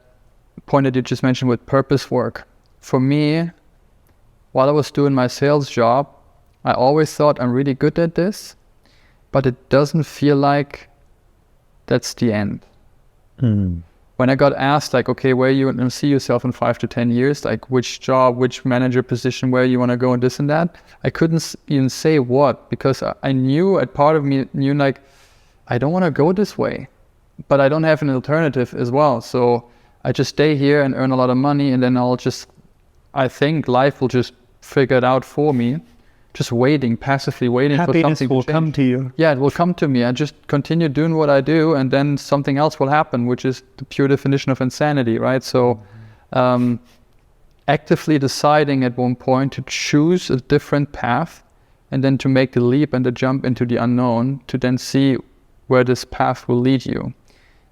point that you just mentioned with purpose work, for me, while I was doing my sales job, I always thought I'm really good at this, but it doesn't feel like that's the end. When I got asked, like, okay, where you want to see yourself in 5 to 10 years, like which job, which manager position, where you want to go, and this and that, I couldn't even say what, because I knew, a part of me knew, like, I don't want to go this way, but I don't have an alternative as well. So I just stay here and earn a lot of money, and then I think life will just figure it out for me. Just waiting, passively waiting for something will come to you. Yeah, it will come to me. I just continue doing what I do, and then something else will happen, which is the pure definition of insanity, right? So actively deciding at one point to choose a different path, and then to make the leap and the jump into the unknown, to then see where this path will lead you.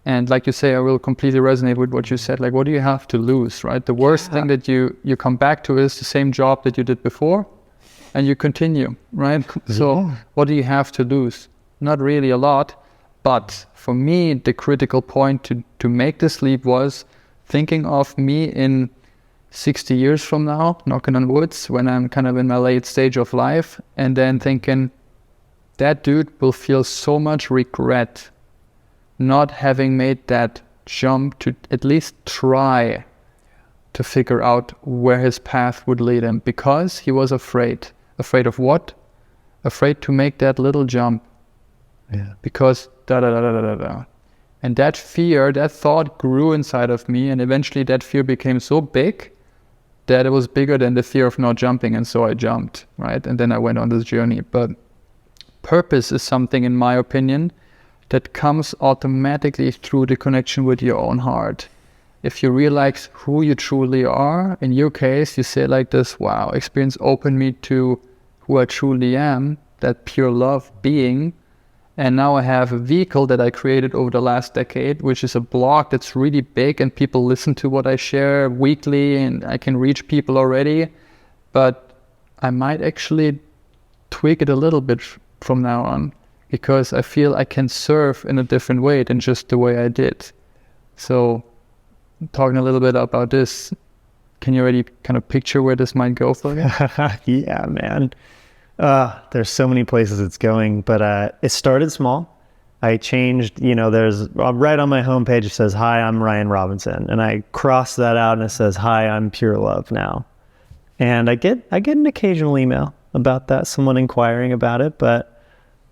And like you say, I will completely resonate with what you said. Like, what do you have to lose, right? The worst thing that you come back to is the same job that you did before, and you continue, right? So what do you have to lose? Not really a lot. But for me, the critical point to make this leap was thinking of me in 60 years from now, knocking on woods, when I'm kind of in my late stage of life, and then thinking, that dude will feel so much regret not having made that jump to at least try to figure out where his path would lead him, because he was afraid. Afraid of what? Afraid to make that little jump. Yeah. Because da-da-da-da-da-da. And that fear, that thought grew inside of me, and eventually that fear became so big that it was bigger than the fear of not jumping, and so I jumped, right? And then I went on this journey. But purpose is something, in my opinion, that comes automatically through the connection with your own heart. If you realize who you truly are, in your case, you say like this, wow, experience opened me to who I truly am, that pure love being. And now I have a vehicle that I created over the last decade, which is a blog that's really big and people listen to what I share weekly and I can reach people already. But I might actually tweak it a little bit from now on, because I feel I can serve in a different way than just the way I did. So talking a little bit about this, can you already kind of picture where this might go for you? Yeah, man. There's so many places it's going, but it started small. I changed, there's right on my homepage, it says, "Hi, I'm Ryan Robinson." And I crossed that out and it says, "Hi, I'm Pure Love now." And I get an occasional email about that, someone inquiring about it, but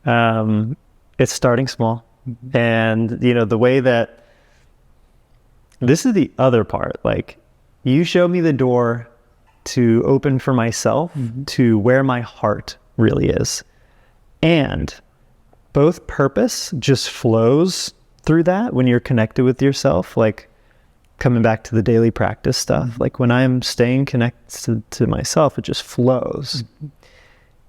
it's starting small. Mm-hmm. And, the way that this is the other part, like you showed me the door to open for myself, mm-hmm. to where my heart really is. And both purpose just flows through that when you're connected with yourself, like coming back to the daily practice stuff. Mm-hmm. Like when I'm staying connected to myself, it just flows. Mm-hmm.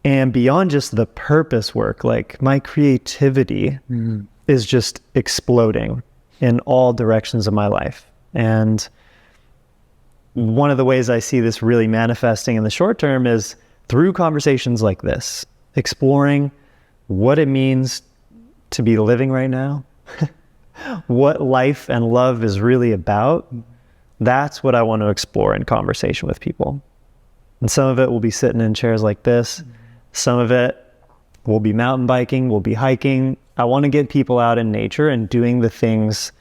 And beyond just the purpose work, like my creativity mm-hmm. is just exploding in all directions of my life. And one of the ways I see this really manifesting in the short term is through conversations like this, exploring what it means to be living right now, what life and love is really about. That's what I want to explore in conversation with people. And some of it will be sitting in chairs like this. Some of it will be mountain biking, will be hiking. I want to get people out in nature and doing the things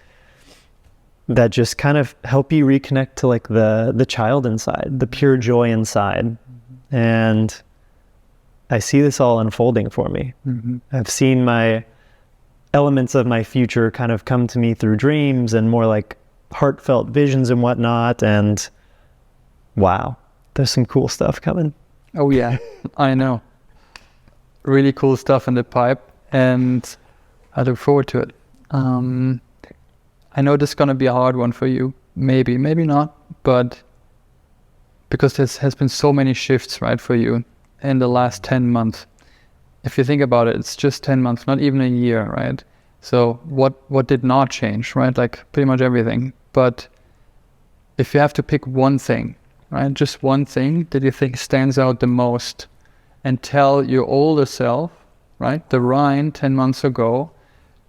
that just kind of help you reconnect to like the child inside, the pure joy inside. Mm-hmm. And I see this all unfolding for me. Mm-hmm. I've seen my elements of my future kind of come to me through dreams and more like heartfelt visions and whatnot. And wow, there's some cool stuff coming. Oh yeah, I know. Really cool stuff in the pipe, and I look forward to it. I know this is going to be a hard one for you. Maybe not. But because there has been so many shifts, right, for you in the last 10 months. If you think about it, it's just 10 months, not even a year, right? So what did not change, right? Like pretty much everything. But if you have to pick one thing, right, just one thing that you think stands out the most, and tell your older self, right, the Ryan 10 months ago,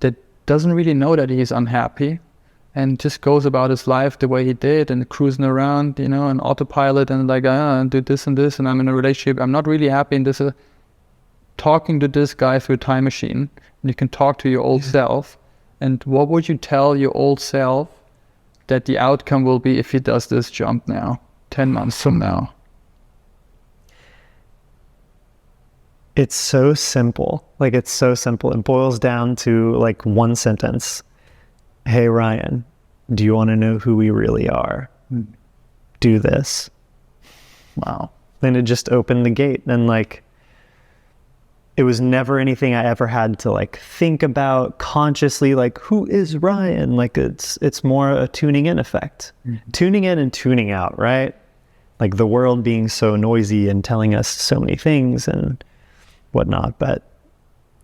that doesn't really know that he's unhappy and just goes about his life the way he did and cruising around, on autopilot and like, do this and this, and I'm in a relationship, I'm not really happy in this. Talking to this guy through a time machine, and you can talk to your old self. And what would you tell your old self that the outcome will be if he does this jump now, 10 months from now? It's so simple. Like, it's so simple. It boils down to like one sentence. "Hey, Ryan, do you want to know who we really are? Do this." Wow. Then it just opened the gate. And like, it was never anything I ever had to like think about consciously, like, who is Ryan? Like, it's more a tuning in effect. Mm-hmm. Tuning in and tuning out, right? Like the world being so noisy and telling us so many things and whatnot, but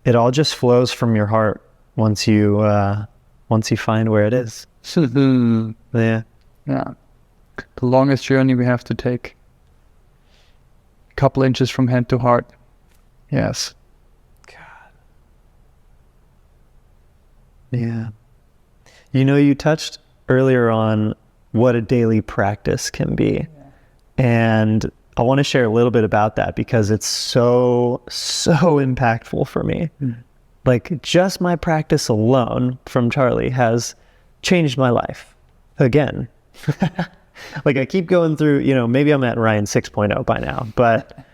it all just flows from your heart once you find where it is. Yeah. The longest journey we have to take. A couple inches from head to heart. Yes. God. Yeah. You touched earlier on what a daily practice can be. And I want to share a little bit about that because it's so impactful for me. Like just my practice alone from Charlie has changed my life again. Like I keep going through, maybe I'm at Ryan 6.0 by now, but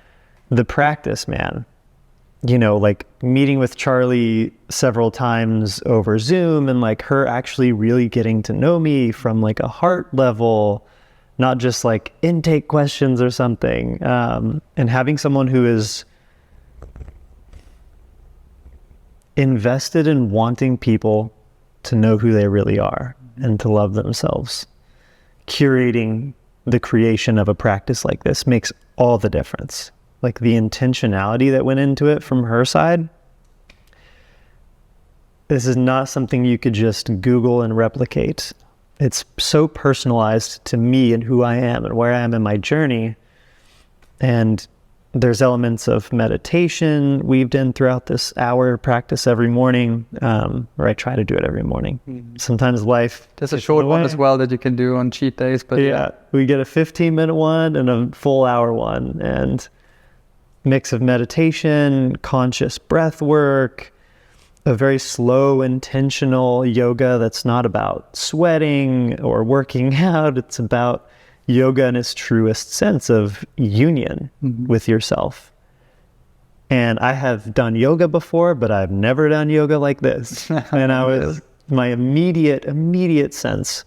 the practice, man, like meeting with Charlie several times over Zoom and like her actually really getting to know me from like a heart level, not just like intake questions or something. And having someone who is invested in wanting people to know who they really are and to love themselves. Curating the creation of a practice like this makes all the difference. Like the intentionality that went into it from her side. This is not something you could just Google and replicate. It's so personalized to me and who I am and where I am in my journey. And there's elements of meditation weaved in throughout this hour practice every morning, or I try to do it every morning. Mm-hmm. Sometimes life... There's a short one as well that you can do on cheat days. But yeah, we get a 15-minute one and a full hour one, and mix of meditation, conscious breath work, a very slow, intentional yoga that's not about sweating or working out. It's about yoga in its truest sense of union with yourself. And I have done yoga before, but I've never done yoga like this. And my immediate sense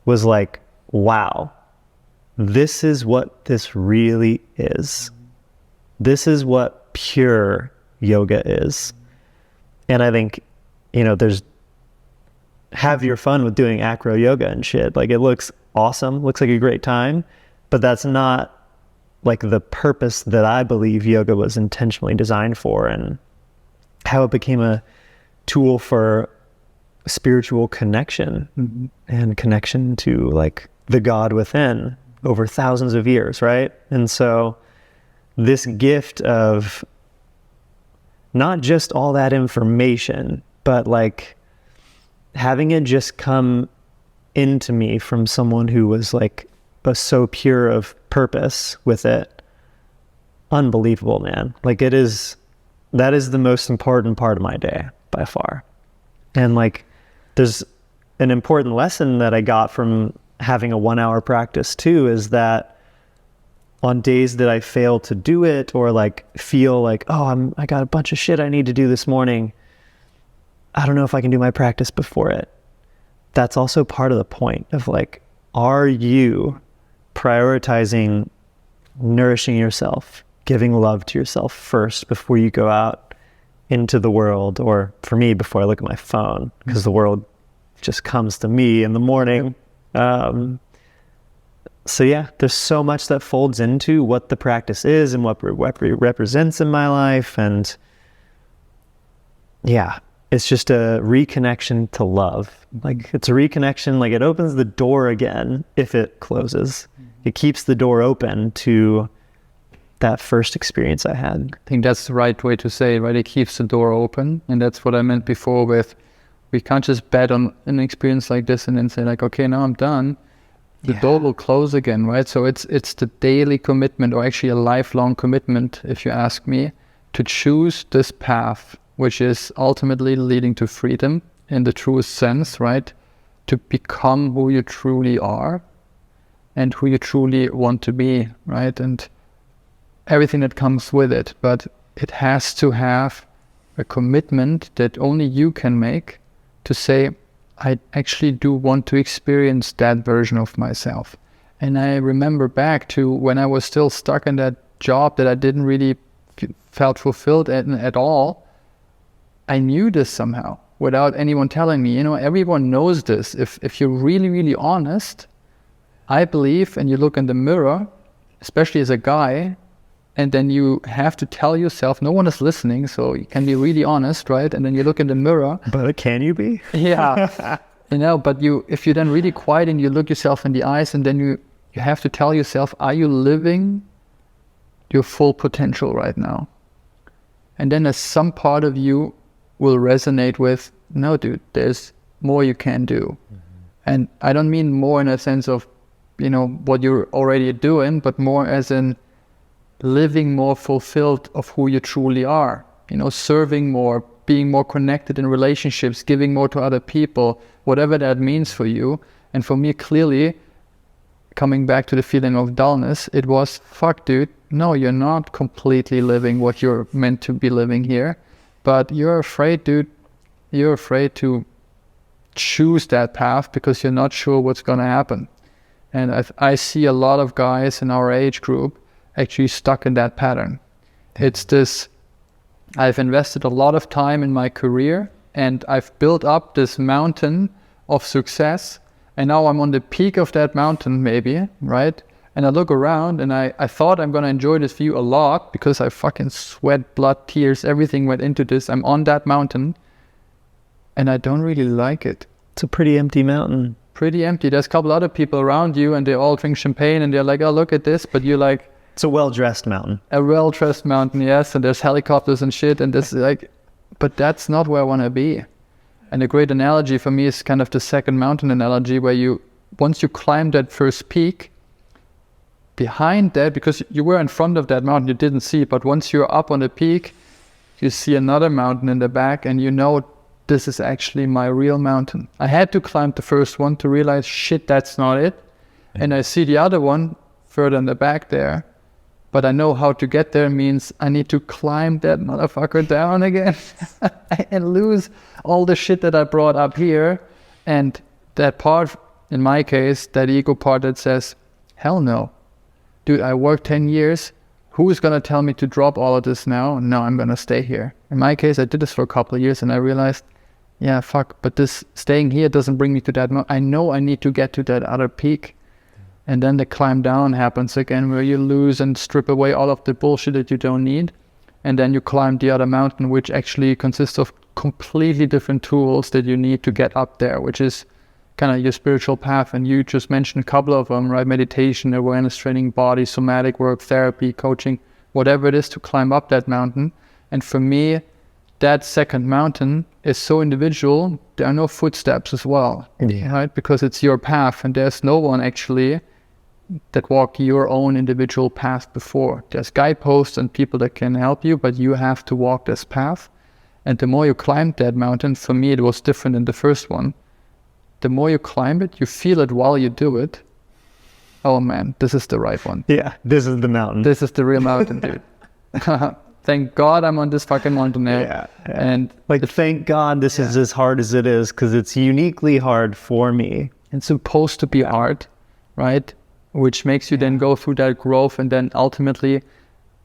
was like, wow, this is what this really is. This is what pure yoga is. And I think, have your fun with doing acro yoga and shit. Like, it looks awesome, looks like a great time, but that's not like the purpose that I believe yoga was intentionally designed for, and how it became a tool for spiritual connection and connection to like the God within over thousands of years, right? And so this gift of not just all that information, but like having it just come into me from someone who was like so pure of purpose with it. Unbelievable, man. Like that is the most important part of my day by far. And like there's an important lesson that I got from having a 1 hour practice too, is that on days that I fail to do it, or like feel like, oh, I got a bunch of shit I need to do this morning, I don't know if I can do my practice before it. That's also part of the point of like, are you prioritizing nourishing yourself, giving love to yourself first before you go out into the world? Or for me, before I look at my phone, because the world just comes to me in the morning. So yeah, there's so much that folds into what the practice is and what it represents in my life. And yeah, it's just a reconnection to love. Like it's a reconnection, like it opens the door again if it closes. It keeps the door open to that first experience I had. I think that's the right way to say it, right? It keeps the door open. And that's what I meant before with, we can't just bet on an experience like this and then say like, okay, now I'm done. The door will close again, right? So it's the daily commitment, or actually a lifelong commitment, if you ask me, to choose this path, which is ultimately leading to freedom in the truest sense, right? To become who you truly are and who you truly want to be, right? And everything that comes with it. But it has to have a commitment that only you can make to say, I actually do want to experience that version of myself. And I remember back to when I was still stuck in that job that I didn't really felt fulfilled at all. I knew this somehow without anyone telling me. Everyone knows this. If you're really, really honest, I believe, and you look in the mirror, especially as a guy, and then you have to tell yourself, no one is listening, so you can be really honest, right? And then you look in the mirror. But can you be? Yeah. But if you're then really quiet and you look yourself in the eyes, and then you have to tell yourself, are you living your full potential right now? And then there's some part of you will resonate with, no, dude, there's more you can do. And I don't mean more in a sense of, what you're already doing, but more as in living more fulfilled of who you truly are, serving more, being more connected in relationships, giving more to other people, whatever that means for you. And for me, clearly, coming back to the feeling of dullness, it was, fuck, dude, no, you're not completely living what you're meant to be living here, but you're afraid, dude, to choose that path because you're not sure what's going to happen. And I see a lot of guys in our age group actually stuck in that pattern. It's this, I've invested a lot of time in my career and I've built up this mountain of success, and now I'm on the peak of that mountain maybe, right? And I look around and I thought I'm going to enjoy this view a lot because I fucking sweat, blood, tears, everything went into this. I'm on that mountain and I don't really like it. It's a pretty empty mountain. Pretty empty. There's a couple other people around you and they all drink champagne and they're like, oh, look at this. But you're like... It's a well-dressed mountain. A well-dressed mountain, yes. And there's helicopters and shit. And this like... But that's not where I want to be. And a great analogy for me is kind of the second mountain analogy where once you climb that first peak, behind that, because you were in front of that mountain, you didn't see it, but once you're up on the peak, you see another mountain in the back and you know this is actually my real mountain. I had to climb the first one to realize, shit, that's not it. And I see the other one further in the back there, but I know how to get there means I need to climb that motherfucker down again and lose all the shit that I brought up here. And that part, in my case, that ego part that says, hell no. Dude, I worked 10 years. Who's going to tell me to drop all of this now? No, I'm going to stay here. In my case, I did this for a couple of years and I realized, yeah, fuck, but this staying here doesn't bring me to that. I know I need to get to that other peak. And then the climb down happens again where you lose and strip away all of the bullshit that you don't need. And then you climb the other mountain, which actually consists of completely different tools that you need to get up there, which is kind of your spiritual path. And you just mentioned a couple of them, right? Meditation, awareness training, body, somatic work, therapy, coaching, whatever it is to climb up that mountain. And for me, that second mountain is so individual. There are no footsteps as well, right? Because it's your path and there's no one actually that walk your own individual path before. There's guideposts and people that can help you, but you have to walk this path. And the more you climb that mountain, for me, it was different than the first one. The more you climb it, you feel it while you do it. Oh man, this is the right one. Yeah, this is the mountain. This is the real mountain, dude. Thank God I'm on this fucking mountain now. Yeah. And like, thank God this is as hard as it is, because it's uniquely hard for me. It's supposed to be hard, right? Which makes you then go through that growth, and then ultimately,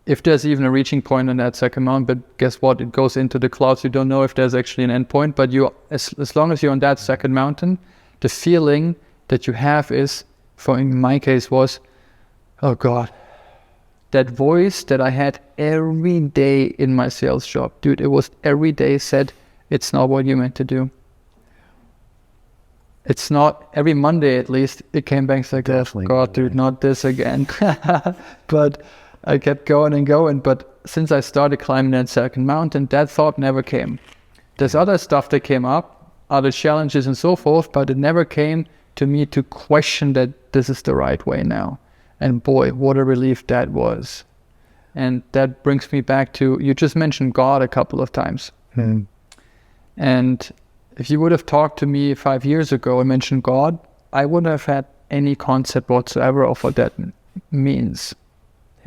if there's even a reaching point on that second mountain, but guess what? It goes into the clouds. You don't know if there's actually an end point, but you, as long as you're on that second mountain, the feeling that you have is, for in my case was, oh God, that voice that I had every day in my sales job, dude, it was every day said, it's not what you meant to do. It's not, every Monday at least, it came back like, Definitely. God, dude, not this again. But I kept going and going. But since I started climbing that second mountain, that thought never came. There's other stuff that came up, other challenges and so forth, but it never came to me to question that this is the right way now. And boy, what a relief that was. And that brings me back to, you just mentioned God a couple of times. And if you would have talked to me 5 years ago and mentioned God, I wouldn't have had any concept whatsoever of what that means.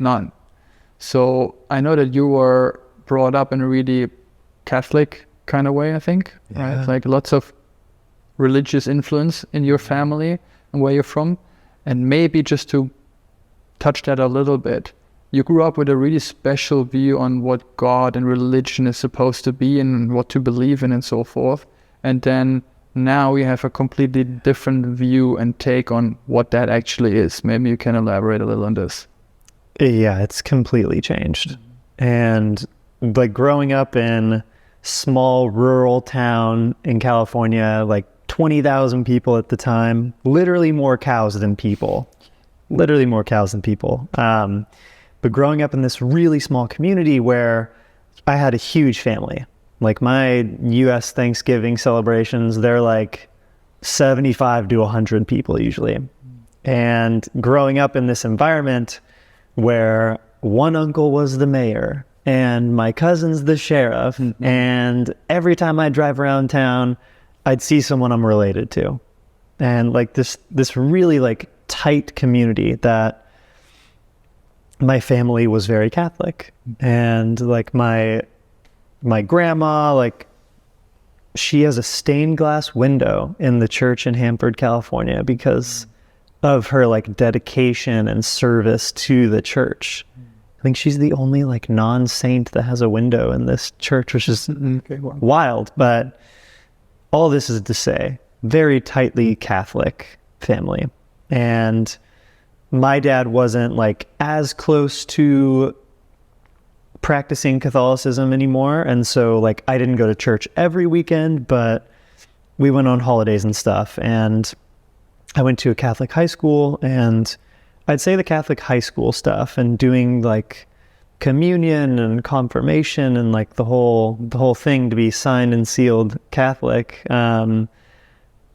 None. So I know that you were brought up in a really Catholic kind of way, I think, right? Like lots of religious influence in your family and where you're from. And maybe just to touch that a little bit, you grew up with a really special view on what God and religion is supposed to be and what to believe in and so forth. And then now we have a completely different view and take on what that actually is. Maybe you can elaborate a little on this. Yeah, it's completely changed. And like growing up in small rural town in California, like 20,000 people at the time, literally more cows than people. But growing up in this really small community where I had a huge family. Like my US Thanksgiving celebrations, they're like 75 to 100 people usually. And growing up in this environment where one uncle was the mayor and my cousin's the sheriff, and every time I drive around town, I'd see someone I'm related to. And like this really like tight community that my family was very Catholic. And like my grandma, like she has a stained glass window in the church in Hanford, California, because of her like dedication and service to the church. I think she's the only like non-saint that has a window in this church, which is wild. But all this is to say, very tightly Catholic family. And my dad wasn't like as close to practicing Catholicism anymore. And so like I didn't go to church every weekend, but we went on holidays and stuff. And I went to a Catholic high school, and I'd say the Catholic high school stuff and doing like communion and confirmation and like the whole thing to be signed and sealed Catholic,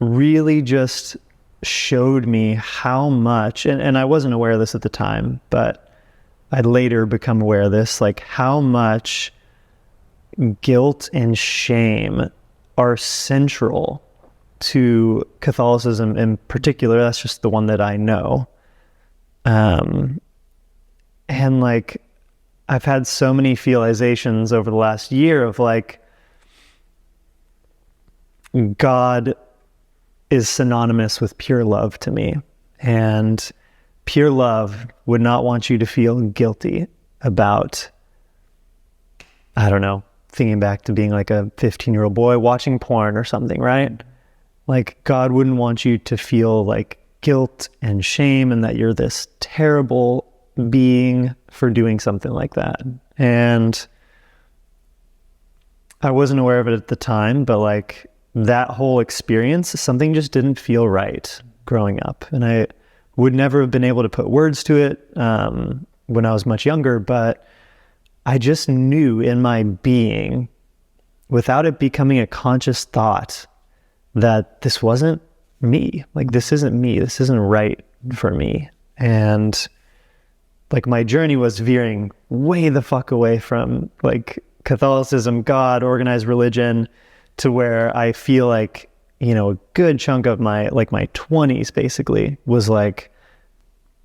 really just showed me how much, and I wasn't aware of this at the time, but I'd later become aware of this, like how much guilt and shame are central to Catholicism in particular. That's just the one that I know. And like, I've had so many realizations over the last year of like, God is synonymous with pure love to me. And pure love would not want you to feel guilty about, I don't know, thinking back to being like a 15-year-old boy watching porn or something, right? Like God wouldn't want you to feel like guilt and shame and that you're this terrible being for doing something like that. And I wasn't aware of it at the time, but like that whole experience, something just didn't feel right growing up. And I would never have been able to put words to it when I was much younger, but I just knew in my being, without it becoming a conscious thought, that this wasn't me. Like, this isn't me. This isn't right for me. And like my journey was veering way the fuck away from like Catholicism, God, organized religion, to where I feel like, you know, a good chunk of my 20s basically was like,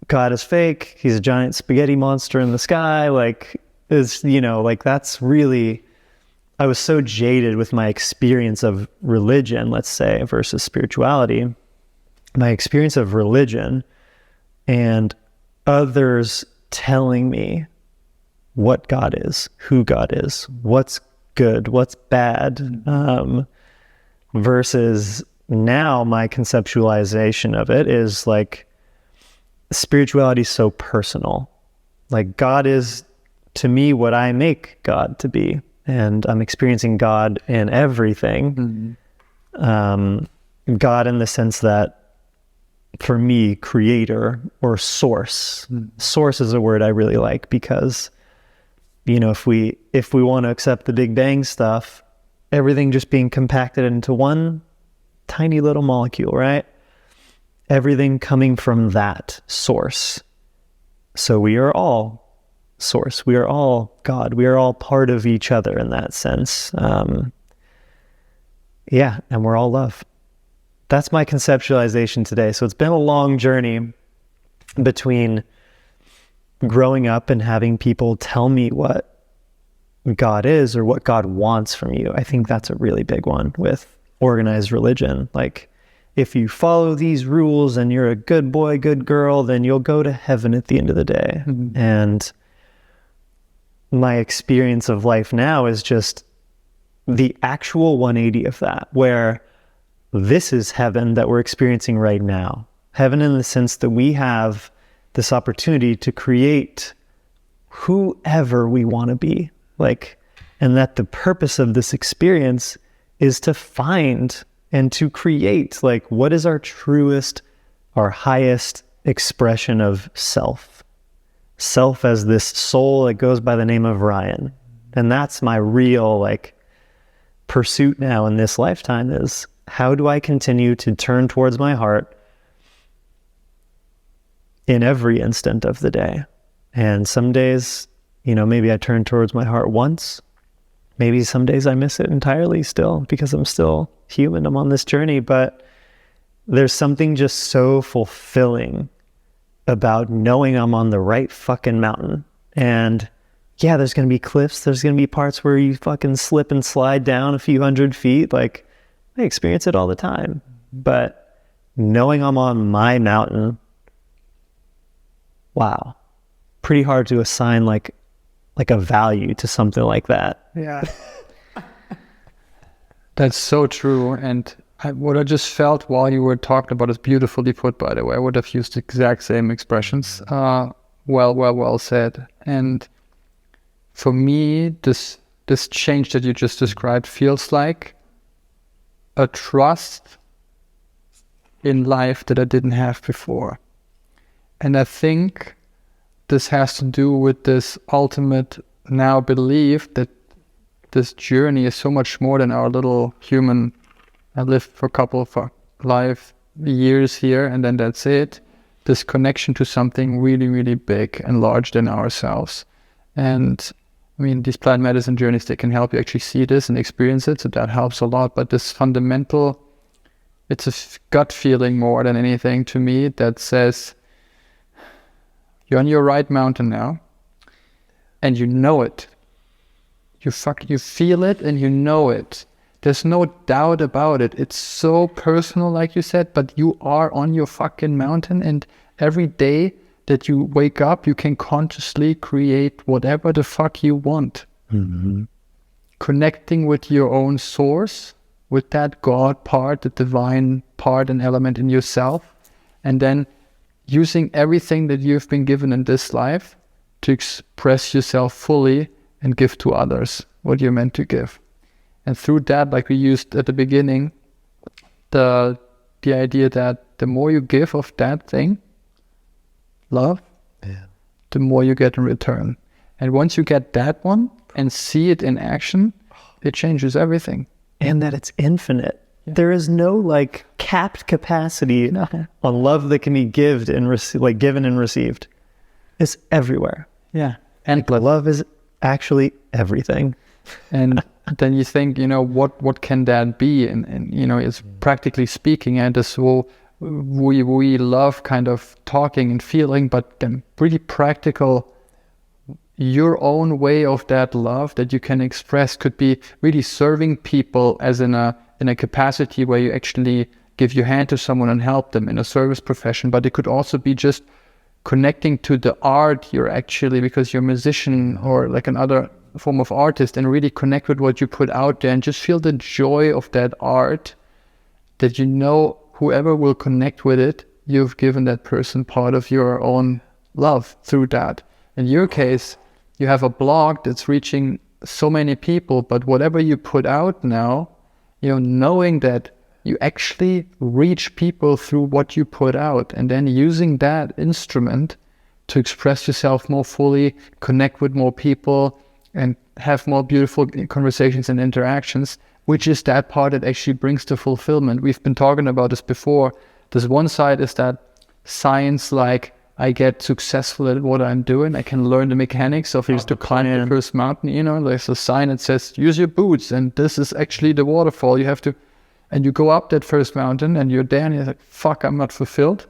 God is fake. He's a giant spaghetti monster in the sky. Like, is, you know, like that's really, I was so jaded with my experience of religion, let's say, versus spirituality. My experience of religion and others telling me what God is, who God is, what's good, what's bad, versus now my conceptualization of it is like spirituality is so personal. Like God is to me what I make God to be, and I'm experiencing God in everything. Mm-hmm. God in the sense that for me, creator or source. Source is a word I really like because, you know, if we want to accept the Big Bang stuff, everything just being compacted into one tiny little molecule, right? Everything coming from that source. So we are all source. We are all God. We are all part of each other in that sense. Yeah, and we're all love. That's my conceptualization today. So it's been a long journey between growing up and having people tell me what God is or what God wants from you. I think that's a really big one with organized religion. Like, if you follow these rules and you're a good boy, good girl, then you'll go to heaven at the end of the day. Mm-hmm. And my experience of life now is just the actual 180 of that, where this is heaven that we're experiencing right now. Heaven in the sense that we have this opportunity to create whoever we want to be. Like, and that the purpose of this experience is to find and to create, like, what is our truest, our highest expression of self? Self as this soul that goes by the name of Ryan. And that's my real, like, pursuit now in this lifetime is, how do I continue to turn towards my heart in every instant of the day? And some days, you know, maybe I turn towards my heart once. Maybe some days I miss it entirely still because I'm still human. I'm on this journey. But there's something just so fulfilling about knowing I'm on the right fucking mountain. And yeah, there's going to be cliffs. There's going to be parts where you fucking slip and slide down a few hundred feet. Like, I experience it all the time. But knowing I'm on my mountain wow, pretty hard to assign like a value to something like that. Yeah. That's so true. And what I just felt while you were talking about is beautifully put, by the way. I would have used the exact same expressions. Well said. And for me, this change that you just described feels like a trust in life that I didn't have before. And I think this has to do with this ultimate now belief that this journey is so much more than our little human. I lived for a couple of life years here and then that's it. This connection to something really, really big and large than ourselves. And I mean, these plant medicine journeys, they can help you actually see this and experience it. So that helps a lot. But this fundamental, it's a gut feeling more than anything to me that says, you're on your right mountain now, and you know it. You feel it and you know it. There's no doubt about it. It's so personal, like you said, but you are on your fucking mountain, and every day that you wake up, you can consciously create whatever the fuck you want. Mm-hmm. Connecting with your own source, with that God part, the divine part and element in yourself, and then using everything that you've been given in this life to express yourself fully and give to others what you're meant to give. And through that, like we used at the beginning, the idea that the more you give of that thing, love, the more you get in return. And once you get that one and see it in action, it changes everything. And that it's infinite. Yeah. There is no like capped capacity on love that can be given and received. It's everywhere. Yeah. And like, love is actually everything. And then you think, what can that be? And it's practically speaking, and this whole, we love kind of talking and feeling, but then pretty practical, your own way of that love that you can express could be really serving people as in a capacity where you actually give your hand to someone and help them in a service profession. But it could also be just connecting to the art you're actually, because you're a musician or like another form of artist, and really connect with what you put out there and just feel the joy of that art, that whoever will connect with it, you've given that person part of your own love through that. In your case, you have a blog that's reaching so many people, but whatever you put out now, knowing that you actually reach people through what you put out, and then using that instrument to express yourself more fully, connect with more people, and have more beautiful conversations and interactions, which is that part that actually brings the fulfillment. We've been talking about this before. This one side is that science, like I get successful at what I'm doing. I can learn the mechanics of how to climb the first mountain. There's a sign that says, use your boots, and this is actually the waterfall. You have to, and you go up that first mountain, and you're there, and you're like, fuck, I'm not fulfilled.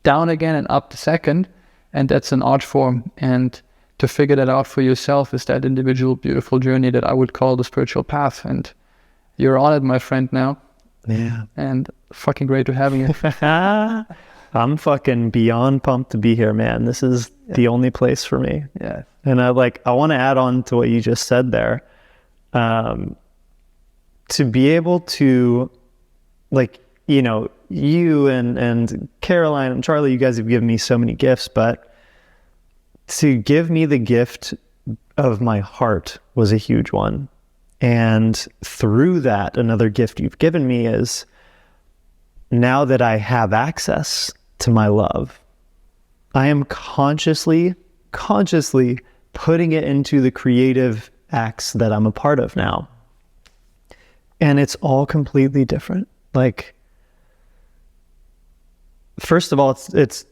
Down again and up the second, and that's an art form. And to figure that out for yourself is that individual beautiful journey that I would call the spiritual path. And you're on it, my friend, now. Yeah. And fucking great to have you. I'm fucking beyond pumped to be here, man. This is the only place for me. Yeah. And I want to add on to what you just said there. To be able to, you and Caroline and Charlie, you guys have given me so many gifts, but to give me the gift of my heart was a huge one. And through that, another gift you've given me is, now that I have access to my love, I am consciously putting it into the creative acts that I'm a part of now. And it's all completely different. Like, first of all, it's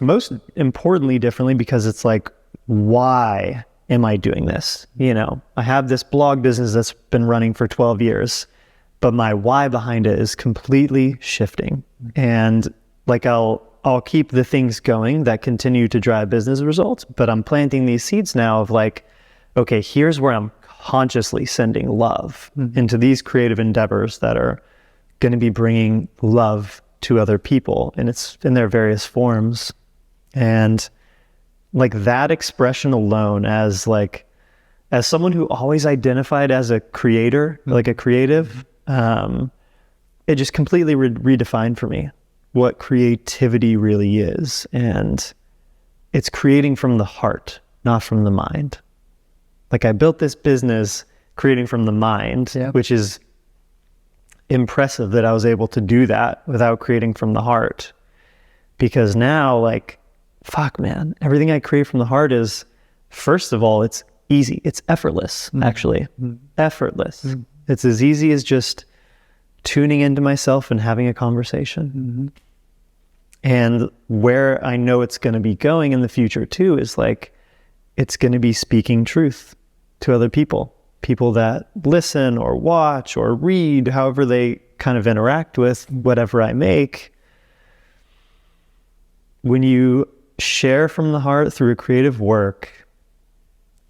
most importantly differently because it's like, why am I doing this? I have this blog business that's been running for 12 years, but my why behind it is completely shifting. And like, I'll keep the things going that continue to drive business results, but I'm planting these seeds now of like, okay, here's where I'm consciously sending love into these creative endeavors that are going to be bringing love to other people, and it's in their various forms. And like that expression alone, as someone who always identified as a creator, like a creative, it just completely redefined for me what creativity really is. And it's creating from the heart, not from the mind. Like I built this business creating from the mind, which is impressive that I was able to do that without creating from the heart. Because now, like, fuck, man, everything I create from the heart is, first of all, it's easy. It's effortless, actually. Effortless. It's as easy as just tuning into myself and having a conversation. And where I know it's going to be going in the future too is like, it's going to be speaking truth to other people that listen or watch or read, however they kind of interact with whatever I make. When you share from the heart through a creative work,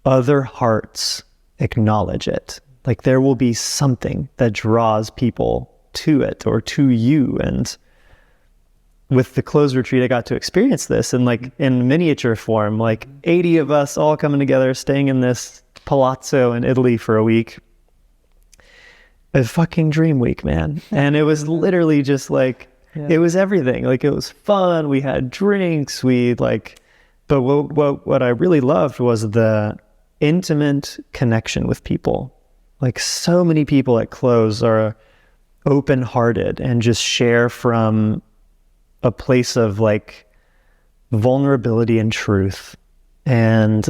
other hearts acknowledge it. Like there will be something that draws people to it or to you. And with the closed retreat, I got to experience this in like in miniature form, like 80 of us all coming together, staying in this palazzo in Italy for a week. A fucking dream week, man. And it was literally just like, it was everything. Like it was fun. We had drinks. But what I really loved was the intimate connection with people. Like so many people at close are open-hearted and just share from a place of like vulnerability and truth. And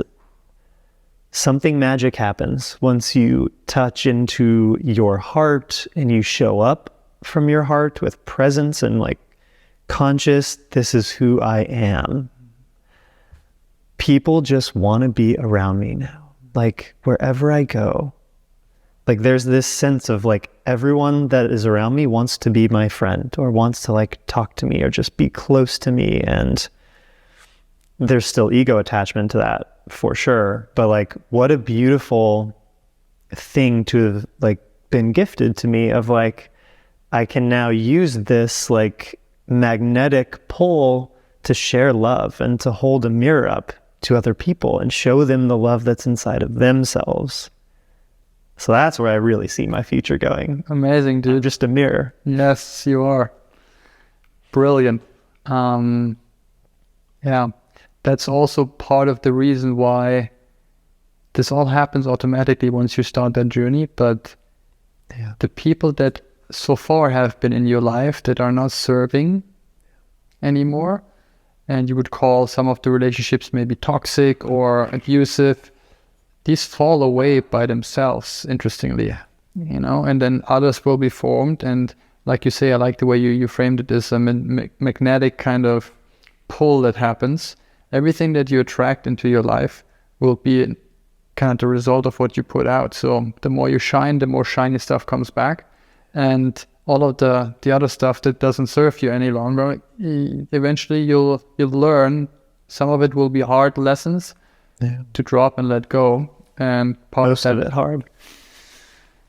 something magic happens once you touch into your heart and you show up from your heart with presence and like conscious, this is who I am. People just want to be around me now. Like wherever I go, like there's this sense of like everyone that is around me wants to be my friend or wants to like talk to me or just be close to me. And there's still ego attachment to that for sure. But like what a beautiful thing to have like been gifted to me of like, I can now use this like magnetic pull to share love and to hold a mirror up to other people and show them the love that's inside of themselves. So that's where I really see my future going. Amazing, dude. I'm just a mirror. Yes, you are. Brilliant. That's also part of the reason why this all happens automatically once you start that journey. But the people that so far have been in your life that are not serving anymore, and you would call some of the relationships maybe toxic or abusive, these fall away by themselves, interestingly, and then others will be formed. And like you say, I like the way you framed it as a magnetic kind of pull that happens. Everything that you attract into your life will be kind of the result of what you put out. So the more you shine, the more shiny stuff comes back. And all of the other stuff that doesn't serve you any longer, eventually you'll learn. Some of it will be hard lessons to drop and let go. And most of it hard.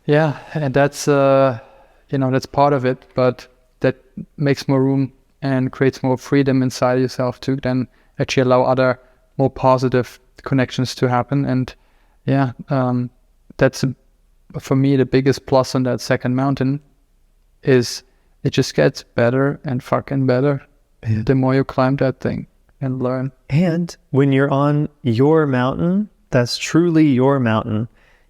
Yeah, and that's that's part of it, but that makes more room and creates more freedom inside yourself to then actually allow other more positive connections to happen. And that's for me the biggest plus on that second mountain is it just gets better and fucking better the more you climb that thing and learn. And when you're on your mountain, that's truly your mountain,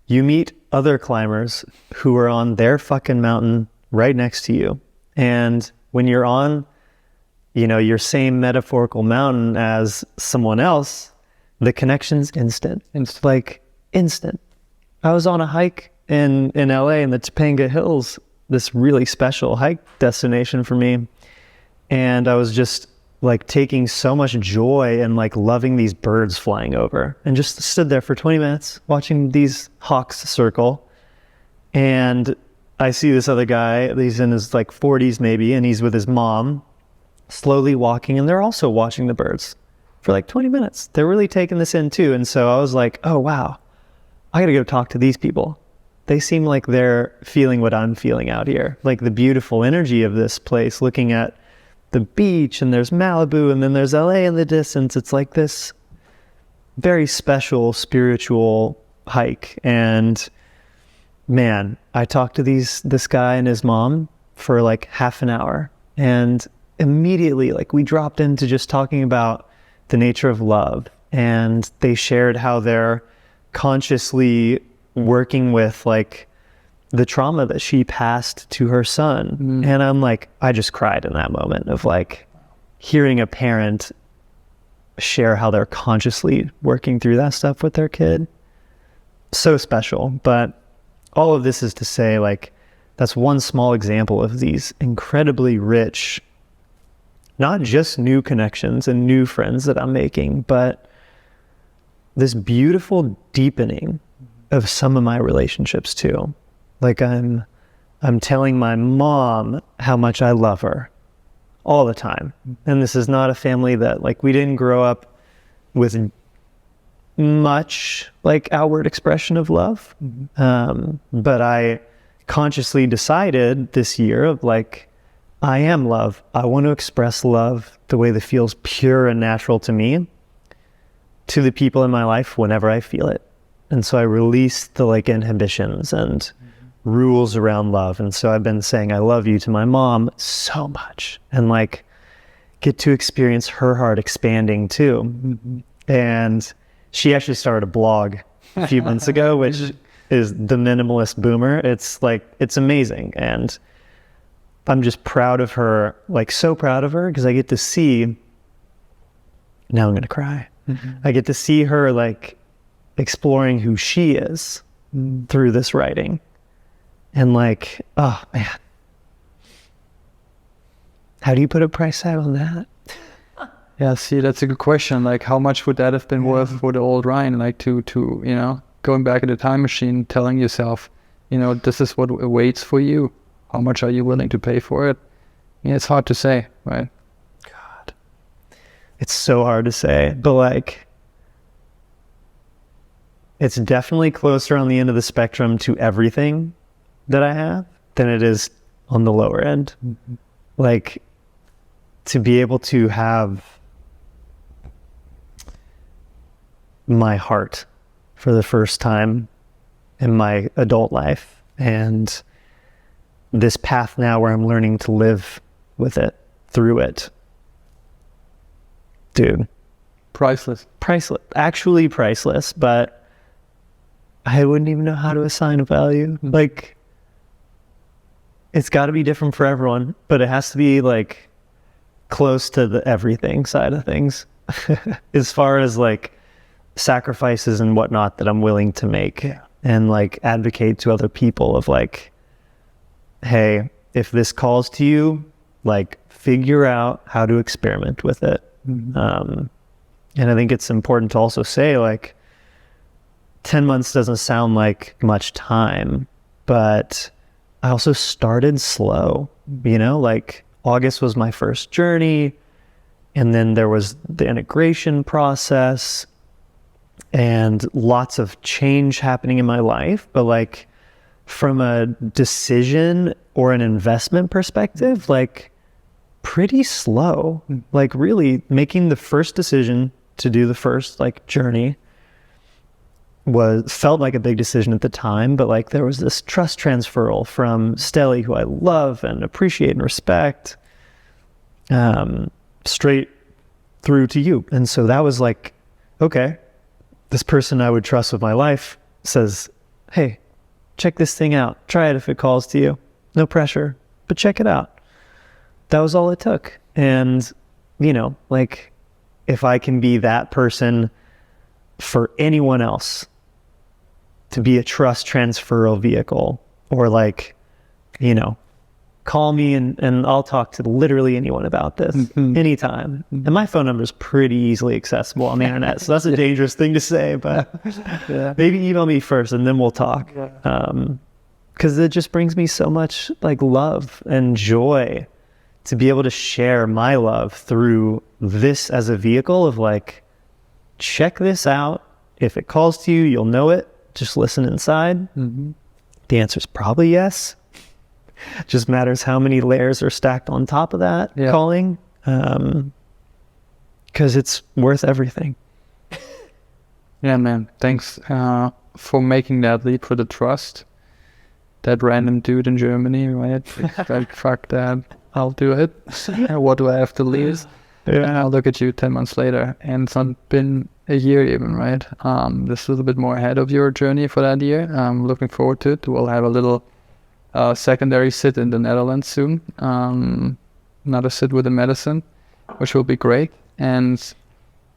you meet other climbers who are on their fucking mountain right next to you. And when you're on, your same metaphorical mountain as someone else, the connection's instant. It's like instant. I was on a hike in LA in the Topanga Hills, this really special hike destination for me. And I was just like taking so much joy and like loving these birds flying over, and just stood there for 20 minutes watching these hawks circle. And I see this other guy, he's in his like 40s maybe, and he's with his mom slowly walking, and they're also watching the birds for like 20 minutes. They're really taking this in too. And so I was like, oh wow, I gotta go talk to these people. They seem like they're feeling what I'm feeling out here, like the beautiful energy of this place, looking at the beach, and there's Malibu, and then there's LA in the distance. It's like this very special spiritual hike. And man, I talked to this guy and his mom for like half an hour, and immediately like we dropped into just talking about the nature of love, and they shared how they're consciously working with like the trauma that she passed to her son. And I'm like, I just cried in that moment of like hearing a parent share how they're consciously working through that stuff with their kid. So special. But all of this is to say, like, that's one small example of these incredibly rich, not just new connections and new friends that I'm making, but this beautiful deepening of some of my relationships too. Like I'm telling my mom how much I love her all the time. And this is not a family that, like, we didn't grow up with much like outward expression of love. But I consciously decided this year of like, I am love. I want to express love the way that feels pure and natural to me, to the people in my life whenever I feel it. And so I released the like inhibitions and rules around love. And so I've been saying I love you to my mom so much, and like get to experience her heart expanding too. And she actually started a blog a few months ago, which is The Minimalist Boomer. It's like, it's amazing. And I'm just proud of her, like so proud of her, because I get to see, now I'm going to cry. I get to see her like exploring who she is through this writing. And like, oh man, how do you put a price tag on that? Yeah, see, that's a good question. Like, how much would that have been worth for the old Ryan? Like to you know, going back in the time machine, telling yourself, you know, this is what awaits for you. How much are you willing to pay for it? Yeah, it's hard to say, right? God, it's so hard to say, but like, it's definitely closer on the end of the spectrum to everything that I have than it is on the lower end. Like, to be able to have my heart for the first time in my adult life, and this path now where I'm learning to live with it, through it. Dude. Priceless. Priceless. Actually priceless, but I wouldn't even know how to assign a value. Like, it's got to be different for everyone, but it has to be like close to the everything side of things as far as like sacrifices and whatnot that I'm willing to make and like advocate to other people of like, hey, if this calls to you, like figure out how to experiment with it. And I think it's important to also say, like, 10 months doesn't sound like much time, but I also started slow, you know, like August was my first journey, and then there was the integration process and lots of change happening in my life. But like from a decision or an investment perspective, like pretty slow, like really making the first decision to do the first like journey felt like a big decision at the time, but like there was this trust transferal from Stelly, who I love and appreciate and respect, straight through to you. And so that was like, okay, this person I would trust with my life says, hey, check this thing out. Try it if it calls to you. No pressure, but check it out. That was all it took. And, you know, like if I can be that person for anyone else, to be a trust transferal vehicle, or like, you know, call me and I'll talk to literally anyone about this anytime. And my phone number is pretty easily accessible on the internet. So that's a dangerous thing to say, but maybe email me first and then we'll talk. Because it just brings me so much like love and joy to be able to share my love through this as a vehicle of like, check this out. If it calls to you, you'll know it. Just listen inside. The answer is probably yes. Just matters how many layers are stacked on top of that calling. Because it's worth everything. Yeah, man. Thanks for making that leap, for the trust. That random dude in Germany, right? Like, fuck that. I'll do it. What do I have to lose? And I'll look at you 10 months later. And it's not been a year even, right? Just a little bit more ahead of your journey for that year. I'm looking forward to it. We'll have a little secondary sit in the Netherlands soon. Another sit with the medicine, which will be great. And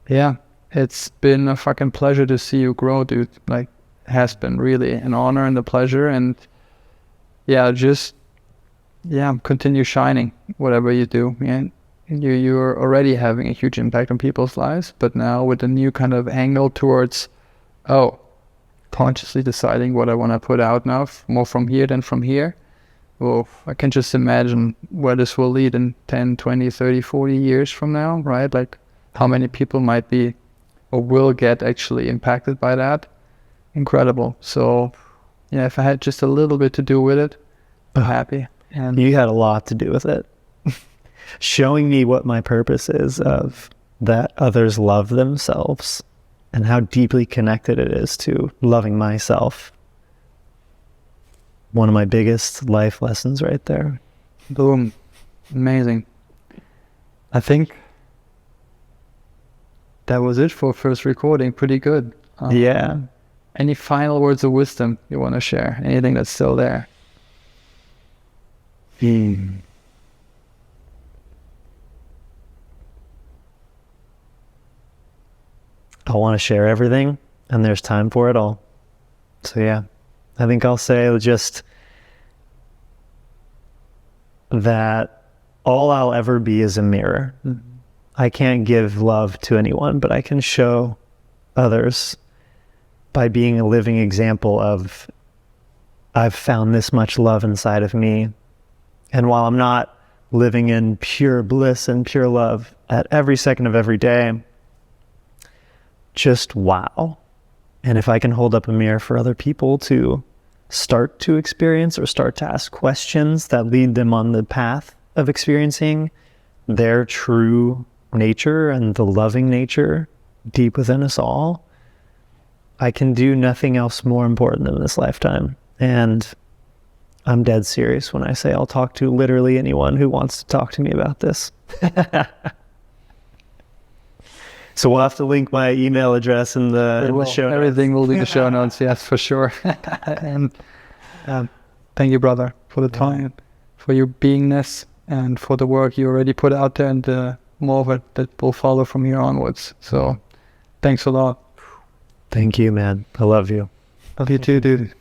yeah, it's been a fucking pleasure to see you grow, dude. Like, has been really an honor and a pleasure. And continue shining, whatever you do. And you're already having a huge impact on people's lives, but now with a new kind of angle towards, consciously deciding what I want to put out now, more from here than from here. Well, I can just imagine where this will lead in 10, 20, 30, 40 years from now, right? Like, how many people might be or will get actually impacted by that. Incredible. So, yeah, if I had just a little bit to do with it, I'm happy. And you had a lot to do with it. Showing me what my purpose is, of that others love themselves and how deeply connected it is to loving myself. One of my biggest life lessons right there. boom. Amazing. I think that was it for first recording. Pretty good. Yeah. Any final words of wisdom you want to share? Anything that's still there? I want to share everything, and there's time for it all. So yeah, I think I'll say just that all I'll ever be is a mirror. I can't give love to anyone, but I can show others by being a living example of, I've found this much love inside of me. And while I'm not living in pure bliss and pure love at every second of every day, just wow. And if I can hold up a mirror for other people to start to experience or start to ask questions that lead them on the path of experiencing their true nature and the loving nature deep within us all, I can do nothing else more important than this lifetime. And I'm dead serious when I say I'll talk to literally anyone who wants to talk to me about this. So we'll have to link my email address in the show notes. Everything will be in the show notes, yes, for sure. And thank you, brother, for the time, for your beingness, and for the work you already put out there, and more of it that will follow from here onwards. So thanks a lot. Thank you, man. I love you. Love you too, dude.